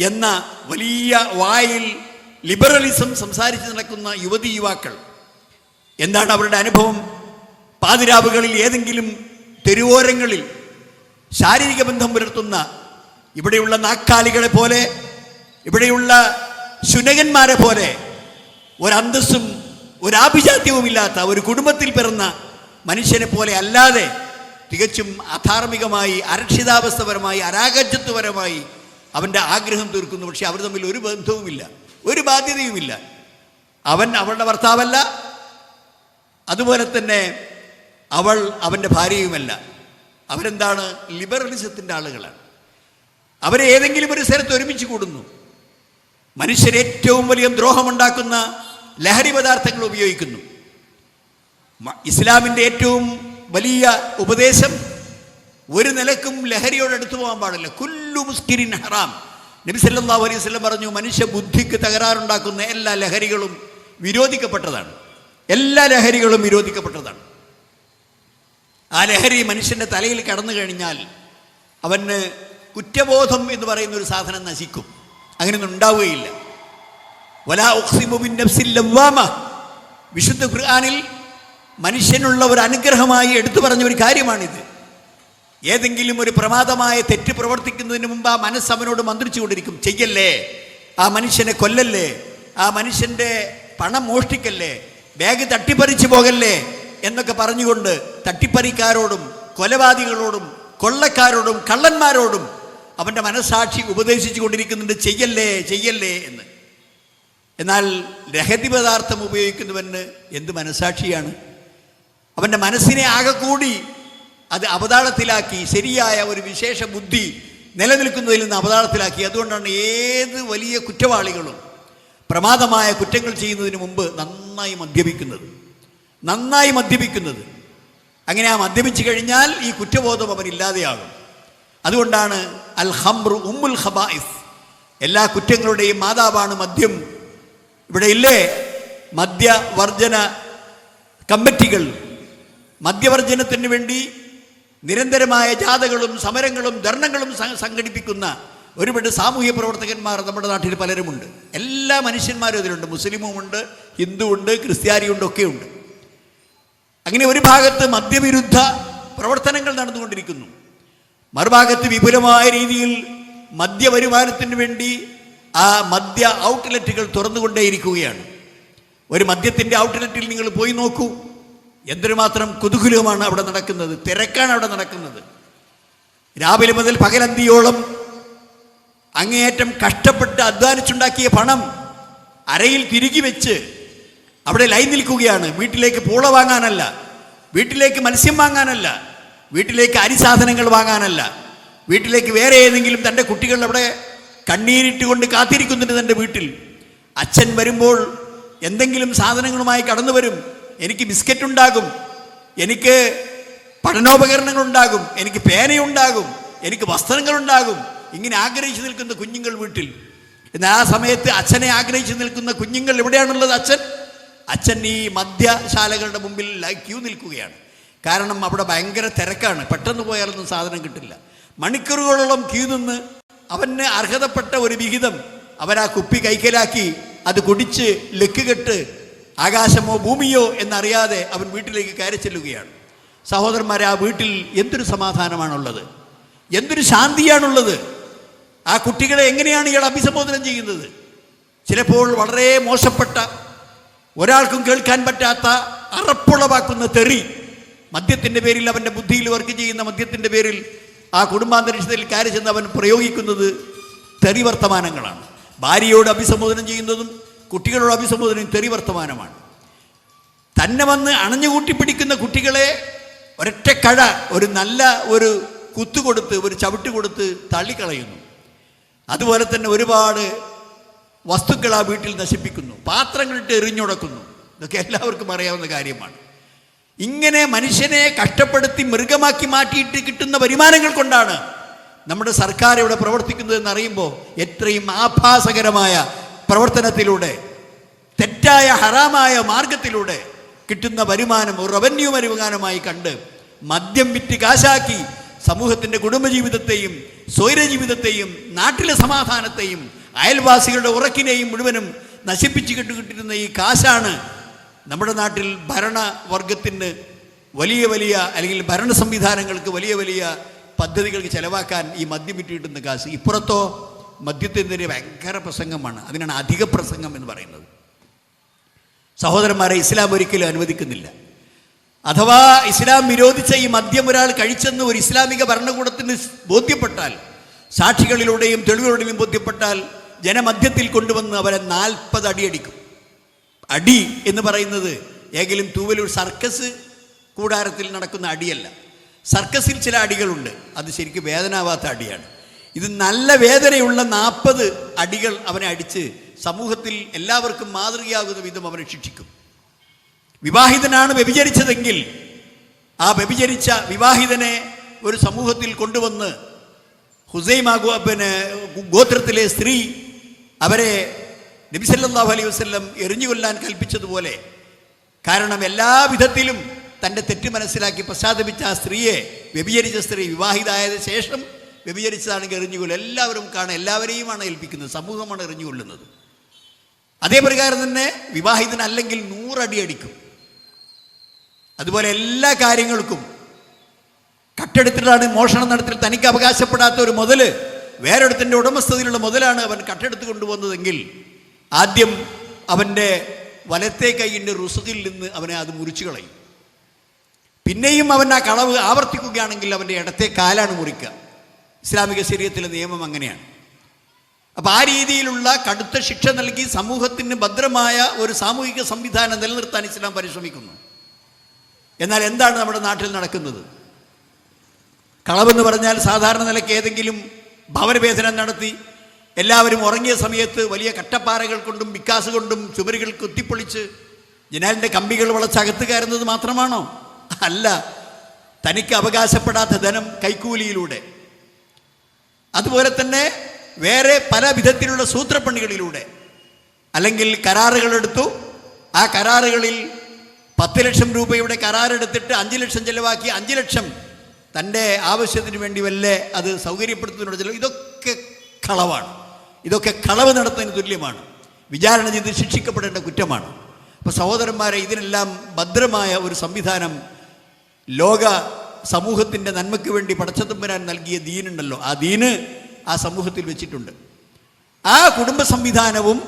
Speaker 1: എന്ന വലിയ വായിൽ ലിബറലിസം സംസാരിച്ച് നടക്കുന്ന യുവതി യുവാക്കൾ. എന്താണ് അവരുടെ അനുഭവം? പാതിരാവുകളിൽ ഏതെങ്കിലും തെരുവോരങ്ങളിൽ ശാരീരിക ബന്ധം പുലർത്തുന്ന ഇവിടെയുള്ള നാക്കാലികളെ പോലെ, ഇവിടെയുള്ള ശുനകന്മാരെ പോലെ ഒരന്തസ്സും ഒരാഭിജാത്യവുമില്ലാത്ത ഒരു കുടുംബത്തിൽ പിറന്ന മനുഷ്യനെ പോലെ അല്ലാതെ തികച്ചും അധാർമികമായി, അരക്ഷിതാവസ്ഥപരമായി, അരാഗജ്യത്വപരമായി അവൻ്റെ ആഗ്രഹം തീർക്കുന്നു. പക്ഷെ അവർ തമ്മിൽ ഒരു ബന്ധവുമില്ല, ഒരു ബാധ്യതയുമില്ല. അവൻ അവളുടെ ഭർത്താവല്ല, അതുപോലെ തന്നെ അവൾ അവൻ്റെ ഭാര്യയുമല്ല. അവരെന്താണ്? ലിബറലിസത്തിൻ്റെ ആളുകളാണ്. അവരെ ഏതെങ്കിലും ഒരു സ്ഥലത്ത് ഒരുമിച്ച് കൂടുന്നു. മനുഷ്യരെ ഏറ്റവും വലിയ ദ്രോഹമുണ്ടാക്കുന്ന ലഹരി പദാർത്ഥങ്ങൾ ഉപയോഗിക്കുന്നു. ഇസ്ലാമിൻ്റെ ഏറ്റവും വലിയ ഉപദേശം, ഒരു നിലക്കും ലഹരിയോട് അടുത്തു പോകാൻ പാടില്ല. കുല്ലു മുസ്കിരിൻ ഹറാം. നബി സല്ലല്ലാഹു അലൈഹി വസല്ലം പറഞ്ഞു, മനുഷ്യ ബുദ്ധിക്ക് തകരാറുണ്ടാക്കുന്ന എല്ലാ ലഹരികളും വിരോധിക്കപ്പെട്ടതാണ്. എല്ലാ ലഹരികളും വിരോധിക്കപ്പെട്ടതാണ്. ആ ലഹരി മനുഷ്യൻ്റെ തലയിൽ കടന്നു കഴിഞ്ഞാൽ അവന് കുറ്റബോധം എന്ന് പറയുന്ന ഒരു സാധനം നശിക്കും. അങ്ങനെയൊന്നും ഉണ്ടാവുകയില്ല. വലാ ഉഖ്സിമു ബിൻ നഫ്സിൽ ലവ്വാമ, വിശുദ്ധ ഖുർആനിൽ മനുഷ്യനുള്ള ഒരു അനുഗ്രഹമായി എടുത്തു പറഞ്ഞ ഒരു കാര്യമാണിത്. ഏതെങ്കിലും ഒരു പ്രമാദമായ തെറ്റ് പ്രവർത്തിക്കുന്നതിന് മുമ്പ് ആ മനസ്സ് അവനോട് മന്ത്രിച്ചുകൊണ്ടിരിക്കും, ചെയ്യല്ലേ, ആ മനുഷ്യനെ കൊല്ലല്ലേ, ആ മനുഷ്യൻ്റെ പണം മോഷ്ടിക്കല്ലേ, ബാഗ് തട്ടിപ്പറിച്ചു പോകല്ലേ എന്നൊക്കെ പറഞ്ഞുകൊണ്ട് തട്ടിപ്പറിക്കാരോടും കൊലപാതകളോടും കൊള്ളക്കാരോടും കള്ളന്മാരോടും അവൻ്റെ മനസ്സാക്ഷി ഉപദേശിച്ചു കൊണ്ടിരിക്കുന്നുണ്ട്, ചെയ്യല്ലേ ചെയ്യല്ലേ എന്ന്. എന്നാൽ ലഹരി പദാർത്ഥം ഉപയോഗിക്കുന്നവന് എന്ത് മനസ്സാക്ഷിയാണ്? അവൻ്റെ മനസ്സിനെ ആകെ കൂടി അത് അവതാളത്തിലാക്കി, ശരിയായ ഒരു വിശേഷ ബുദ്ധി നിലനിൽക്കുന്നതിൽ നിന്ന് അവതാളത്തിലാക്കി. അതുകൊണ്ടാണ് ഏത് വലിയ കുറ്റവാളികളും പ്രമാദമായ കുറ്റങ്ങൾ ചെയ്യുന്നതിന് മുമ്പ് നന്നായി മദ്യപിക്കുന്നത്. അങ്ങനെ ആ മദ്യപിച്ചു കഴിഞ്ഞാൽ ഈ കുറ്റബോധം അവനില്ലാതെയാകും. അതുകൊണ്ടാണ് അൽ ഖംറു ഉമ്മുൽ ഖബായിസ്, എല്ലാ കുറ്റങ്ങളുടെയും മാതാവാണ് മദ്യം. ഇവിടെ ഇല്ലേ മദ്യവർജന കമ്മിറ്റികൾ, മദ്യവർജനത്തിന് വേണ്ടി നിരന്തരമായ ജാഥകളും സമരങ്ങളും ധർണകളും സംഘടിപ്പിക്കുന്ന ഒരുപാട് സാമൂഹ്യ പ്രവർത്തകന്മാർ നമ്മുടെ നാട്ടിൽ പലരുമുണ്ട്. എല്ലാ മനുഷ്യന്മാരും ഇതിലുണ്ട്, മുസ്ലിമുമുണ്ട്, ഹിന്ദുവുണ്ട്, ക്രിസ്ത്യാനിയുണ്ട്, ഒക്കെയുണ്ട്. അങ്ങനെ ഒരു ഭാഗത്ത് മദ്യവിരുദ്ധ പ്രവർത്തനങ്ങൾ നടന്നുകൊണ്ടിരിക്കുന്നു, മറുഭാഗത്ത് വിപുലമായ രീതിയിൽ മദ്യവരുമാനത്തിന് വേണ്ടി ആ മദ്യ ഔട്ട്ലെറ്റുകൾ തുറന്നുകൊണ്ടേയിരിക്കുകയാണ്. ഒരു മദ്യത്തിൻ്റെ ഔട്ട്ലെറ്റിൽ നിങ്ങൾ പോയി നോക്കൂ, എന്തൊരുമാത്രം കുതൂഹലമാണ് അവിടെ നടക്കുന്നത്, തിരക്കാണ് അവിടെ നടക്കുന്നത്. രാവിലെ മുതൽ പകലന്തിയോളം അങ്ങേയറ്റം കഷ്ടപ്പെട്ട് അധ്വാനിച്ചുണ്ടാക്കിയ പണം അരയിൽ തിരികെ വെച്ച് അവിടെ ലൈൻ നിൽക്കുകയാണ്. വീട്ടിലേക്ക് പൂള വാങ്ങാനല്ല, വീട്ടിലേക്ക് മത്സ്യം വാങ്ങാനല്ല, വീട്ടിലേക്ക് അരിസാധനങ്ങൾ വാങ്ങാനല്ല, വീട്ടിലേക്ക് വേറെ ഏതെങ്കിലും തൻ്റെ കുട്ടികൾ അവിടെ കണ്ണീരിട്ടുകൊണ്ട് കാത്തിരിക്കുന്നുണ്ട് തൻ്റെ വീട്ടിൽ. അച്ഛൻ വരുമ്പോൾ എന്തെങ്കിലും സാധനങ്ങളുമായി കടന്നു വരും. എനിക്ക് ബിസ്ക്കറ്റ് ഉണ്ടാകും, എനിക്ക് പഠനോപകരണങ്ങളുണ്ടാകും, എനിക്ക് പേനയുണ്ടാകും, എനിക്ക് വസ്ത്രങ്ങളുണ്ടാകും. ഇങ്ങനെ ആഗ്രഹിച്ചു നിൽക്കുന്ന കുഞ്ഞുങ്ങൾ വീട്ടിൽ. എന്നാൽ ആ സമയത്ത് അച്ഛനെ ആഗ്രഹിച്ചു നിൽക്കുന്ന കുഞ്ഞുങ്ങൾ എവിടെയാണുള്ളത്? അച്ഛൻ ഈ മദ്യശാലകളുടെ മുമ്പിൽ ക്യൂ നിൽക്കുകയാണ്. കാരണം അവിടെ ഭയങ്കര തിരക്കാണ്, പെട്ടെന്ന് പോയാലൊന്നും സാധനം കിട്ടില്ല. മണിക്കൂറുകളോളം ക്യൂ നിന്ന് അവന് അർഹതപ്പെട്ട ഒരു വിഹിതം അവരാ കുപ്പി കൈക്കലാക്കി അത് കുടിച്ച് ലക്കുകെട്ട് ആകാശമോ ഭൂമിയോ എന്നറിയാതെ അവൻ വീട്ടിലേക്ക് കയറി ചെല്ലുകയാണ്. സഹോദരന്മാരെ, ആ വീട്ടിൽ എന്തൊരു സമാധാനമാണുള്ളത്, എന്തൊരു ശാന്തിയാണുള്ളത്. ആ കുട്ടികളെ എങ്ങനെയാണ് ഇയാൾ അഭിസംബോധന ചെയ്യുന്നത്? ചിലപ്പോൾ വളരെ മോശപ്പെട്ട, ഒരാൾക്കും കേൾക്കാൻ പറ്റാത്ത, അറപ്പുളവാക്കുന്ന തെറി മദ്യത്തിൻ്റെ പേരിൽ, അവൻ്റെ ബുദ്ധിയിൽ വർക്ക് ചെയ്യുന്ന മദ്യത്തിൻ്റെ പേരിൽ ആ കുടുംബാന്തരീക്ഷത്തിൽ കയറി ചെന്ന് അവൻ പ്രയോഗിക്കുന്നത് തെറി വർത്തമാനങ്ങളാണ്. ഭാര്യയോട് അഭിസംബോധന ചെയ്യുന്നതും കുട്ടികളോട് അഭിസംബോധനയും തെറി വർത്തമാനമാണ്. തന്നെ വന്ന് അണഞ്ഞുകൂട്ടി പിടിക്കുന്ന കുട്ടികളെ ഒരൊറ്റ കഴ, ഒരു നല്ല ഒരു കുത്തുകൊടുത്ത്, ഒരു ചവിട്ട് കൊടുത്ത് തള്ളിക്കളയുന്നു. അതുപോലെ തന്നെ ഒരുപാട് വസ്തുക്കൾ ആ വീട്ടിൽ നശിപ്പിക്കുന്നു, പാത്രങ്ങളിട്ട് എറിഞ്ഞുടക്കുന്നു. ഇതൊക്കെ എല്ലാവർക്കും അറിയാവുന്ന കാര്യമാണ്. ഇങ്ങനെ മനുഷ്യനെ കഷ്ടപ്പെടുത്തി മൃഗമാക്കി മാറ്റിയിട്ട് കിട്ടുന്ന വരുമാനങ്ങൾ കൊണ്ടാണ് നമ്മുടെ സർക്കാർ ഇവിടെ പ്രവർത്തിക്കുന്നത് എന്നറിയുമ്പോൾ എത്രയും ആഭാസകരമായ പ്രവർത്തനത്തിലൂടെ തെറ്റായ ഹറാമായ മാർഗത്തിലൂടെ കിട്ടുന്ന വരുമാനം ഒരു റവന്യൂ വരുമാനമായി കണ്ട് മദ്യം വിറ്റ് കാശാക്കി സമൂഹത്തിൻ്റെ കുടുംബജീവിതത്തെയും സ്വൈരജീവിതത്തെയും നാട്ടിലെ സമാധാനത്തെയും അയൽവാസികളുടെ ഉറക്കിനെയും മുഴുവനും നശിപ്പിച്ച് കിട്ടിയിരുന്ന ഈ കാശാണ് നമ്മുടെ നാട്ടിൽ ഭരണവർഗത്തിന് വലിയ വലിയ അല്ലെങ്കിൽ ഭരണ സംവിധാനങ്ങൾക്ക് വലിയ വലിയ പദ്ധതികൾക്ക് ചെലവാക്കാൻ ഈ മദ്യം വിറ്റ് കിട്ടുന്ന കാശ്. ഇപ്പുറത്തോ മദ്യത്തിനെതിരെ ഭയങ്കര പ്രസംഗമാണ്. അതിനാണ് അധിക പ്രസംഗം എന്ന് പറയുന്നത്. സഹോദരന്മാരെ, ഇസ്ലാം ഒരിക്കലും അനുവദിക്കുന്നില്ല. അഥവാ ഇസ്ലാം വിരോധിച്ച ഈ മദ്യം ഒരാൾ കഴിച്ചെന്ന് ഒരു ഇസ്ലാമിക ഭരണകൂടത്തിന് ബോധ്യപ്പെട്ടാൽ, സാക്ഷികളിലൂടെയും തെളിവുകളിലൂടെയും ബോധ്യപ്പെട്ടാൽ, ജനമധ്യത്തിൽ കൊണ്ടുവന്ന് അവരെ 40 അടിയടിക്കും. അടി എന്ന് പറയുന്നത് ഏതെങ്കിലും തൂവലൂർ സർക്കസ് കൂടാരത്തിൽ നടക്കുന്ന അടിയല്ല. സർക്കസിൽ ചില അടികളുണ്ട്, അത് ശരിക്കും വേദനാവാത്ത അടിയാണ്. ഇത് നല്ല വേദനയുള്ള 40 അടികൾ അവനെ അടിച്ച് സമൂഹത്തിൽ എല്ലാവർക്കും മാതൃകയാകുന്ന വിധം അവനെ ശിക്ഷിക്കും. വിവാഹിതനാണ് വ്യഭിചരിച്ചതെങ്കിൽ ആ വ്യഭിചരിച്ച വിവാഹിതനെ ഒരു സമൂഹത്തിൽ കൊണ്ടുവന്ന് ഹുസൈമ ഗോത്രത്തിലെ സ്ത്രീ അവരെ നബി സല്ലല്ലാഹു അലൈഹി വസല്ലം എറിഞ്ഞുകൊല്ലാൻ കൽപ്പിച്ചതുപോലെ, കാരണം എല്ലാ വിധത്തിലും തൻ്റെ തെറ്റ് മനസ്സിലാക്കി പശ്ചാത്തപിച്ച ആ സ്ത്രീയെ, വ്യഭിചരിച്ച സ്ത്രീ വിവാഹിതായതിനു ശേഷം വ്യഭിചരിച്ചതാണെങ്കിൽ എറിഞ്ഞുകൊല്ലും. എല്ലാവരും കാണാൻ, എല്ലാവരെയുമാണ് ഏൽപ്പിക്കുന്നത്, സമൂഹമാണ് എറിഞ്ഞുകൊള്ളുന്നത്. അതേ പ്രകാരം തന്നെ വിവാഹിതനല്ലെങ്കിൽ 100 അടി അടിക്കും. അതുപോലെ എല്ലാ കാര്യങ്ങൾക്കും കട്ടെടുത്തിട്ടാണ് മോഷണം നടത്തി തനിക്ക് അവകാശപ്പെടാത്ത ഒരു മുതൽ, വേറൊരുത്തിൻ്റെ ഉടമസ്ഥതയിലുള്ള മുതലാണ് അവൻ കട്ടെടുത്ത് കൊണ്ടുവന്നതെങ്കിൽ ആദ്യം അവൻ്റെ വലത്തെ കൈയിൻ്റെ റുസുഖിൽ നിന്ന് അവനെ അത് മുറിച്ചു കളയും. പിന്നെയും അവൻ ആ കളവ് ആവർത്തിക്കുകയാണെങ്കിൽ അവൻ്റെ ഇടത്തെ കാലാണ് മുറിക്കുക. ഇസ്ലാമിക ശരീഅത്തിലെ നിയമം അങ്ങനെയാണ്. അപ്പോൾ ആ രീതിയിലുള്ള കടുത്ത ശിക്ഷ നൽകി സമൂഹത്തിന് ഭദ്രമായ ഒരു സാമൂഹിക സംവിധാനം നിലനിർത്താൻ ഇസ്ലാം പരിശ്രമിക്കുന്നു. എന്നാൽ എന്താണ് നമ്മുടെ നാട്ടിൽ നടക്കുന്നത്? കളവെന്ന് പറഞ്ഞാൽ സാധാരണ നിലയ്ക്ക് ഏതെങ്കിലും ഭവനഭേദനം നടത്തി എല്ലാവരും ഉറങ്ങിയ സമയത്ത് വലിയ കട്ടപ്പാറകൾ കൊണ്ടും വിക്കാസ് കൊണ്ടും ചുമരുകൾ കുത്തിപ്പൊളിച്ച് ജനാലിൻ്റെ കമ്പികൾ വളച്ചകത്ത് കയറുന്നത് മാത്രമാണോ? അല്ല. തനിക്ക് അവകാശപ്പെടാത്ത ധനം കൈക്കൂലിയിലൂടെ, അതുപോലെ തന്നെ വേറെ പല വിധത്തിലുള്ള സൂത്രപ്പണികളിലൂടെ, അല്ലെങ്കിൽ കരാറുകളെടുത്തു, ആ കരാറുകളിൽ 10 ലക്ഷം രൂപയുടെ കരാറെടുത്തിട്ട് 5 ലക്ഷം ചിലവാക്കി 5 ലക്ഷം തൻ്റെ ആവശ്യത്തിന് വേണ്ടി വല്ലേ അത് സൗകര്യപ്പെടുത്തുന്നതിനോട് ചിലവ്. ഇതൊക്കെ കളവാണ്. ഇതൊക്കെ കളവ് നടത്തുന്നതിന് തുല്യമാണ്. വിചാരണ ചെയ്ത് ശിക്ഷിക്കപ്പെടേണ്ട കുറ്റമാണ്. അപ്പോൾ സഹോദരന്മാരെ, ഇതിനെല്ലാം ഭദ്രമായ ഒരു സംവിധാനം ലോക സമൂഹത്തിൻ്റെ നന്മയ്ക്ക് വേണ്ടി പടച്ചതമ്പുരാൻ നൽകിയ ദീനുണ്ടല്ലോ, ആ ദീന് ആ സമൂഹത്തിൽ വെച്ചിട്ടുണ്ട്. ആ കുടുംബ സംവിധാനവും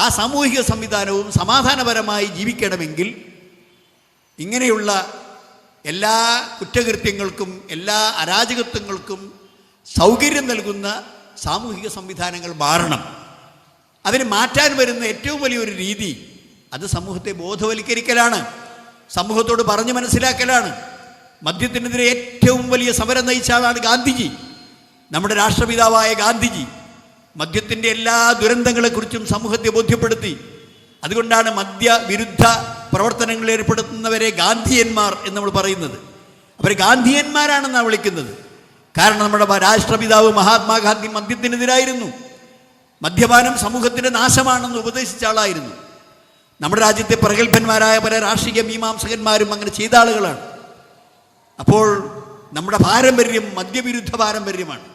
Speaker 1: ആ സാമൂഹിക സംവിധാനവും സമാധാനപരമായി ജീവിക്കണമെങ്കിൽ ഇങ്ങനെയുള്ള എല്ലാ കുറ്റകൃത്യങ്ങൾക്കും എല്ലാ അരാജകത്വങ്ങൾക്കും സൗകര്യം നൽകുന്ന സാമൂഹിക സംവിധാനങ്ങൾ മാറണം. അതിന് മാറ്റാൻ വരുന്ന ഏറ്റവും വലിയൊരു രീതി അത് സമൂഹത്തെ ബോധവൽക്കരിക്കലാണ്, സമൂഹത്തോട് പറഞ്ഞു മനസ്സിലാക്കലാണ്. മദ്യത്തിനെതിരെ ഏറ്റവും വലിയ സമരം നയിച്ച ആളാണ് ഗാന്ധിജി. നമ്മുടെ രാഷ്ട്രപിതാവായ ഗാന്ധിജി മദ്യത്തിൻ്റെ എല്ലാ ദുരന്തങ്ങളെക്കുറിച്ചും സമൂഹത്തെ ബോധ്യപ്പെടുത്തി. അതുകൊണ്ടാണ് മദ്യവിരുദ്ധ പ്രവർത്തനങ്ങളിൽ ഏർപ്പെടുത്തുന്നവരെ ഗാന്ധിയന്മാർ എന്ന് നമ്മൾ പറയുന്നത്. അവർ ഗാന്ധിയന്മാരാണെന്നാണ് വിളിക്കുന്നത്. കാരണം നമ്മുടെ രാഷ്ട്രപിതാവ് മഹാത്മാഗാന്ധി മദ്യത്തിനെതിരായിരുന്നു. മദ്യപാനം സമൂഹത്തിൻ്റെ നാശമാണെന്ന് ഉപദേശിച്ച ആളായിരുന്നു. നമ്മുടെ രാജ്യത്തെ പ്രഗത്ഭന്മാരായ പല രാഷ്ട്രീയ മീമാംസകന്മാരും അങ്ങനെ ചെയ്ത ആളുകളാണ്. അപ്പോൾ നമ്മുടെ പാരമ്പര്യം മദ്യവിരുദ്ധ പാരമ്പര്യമാണ്.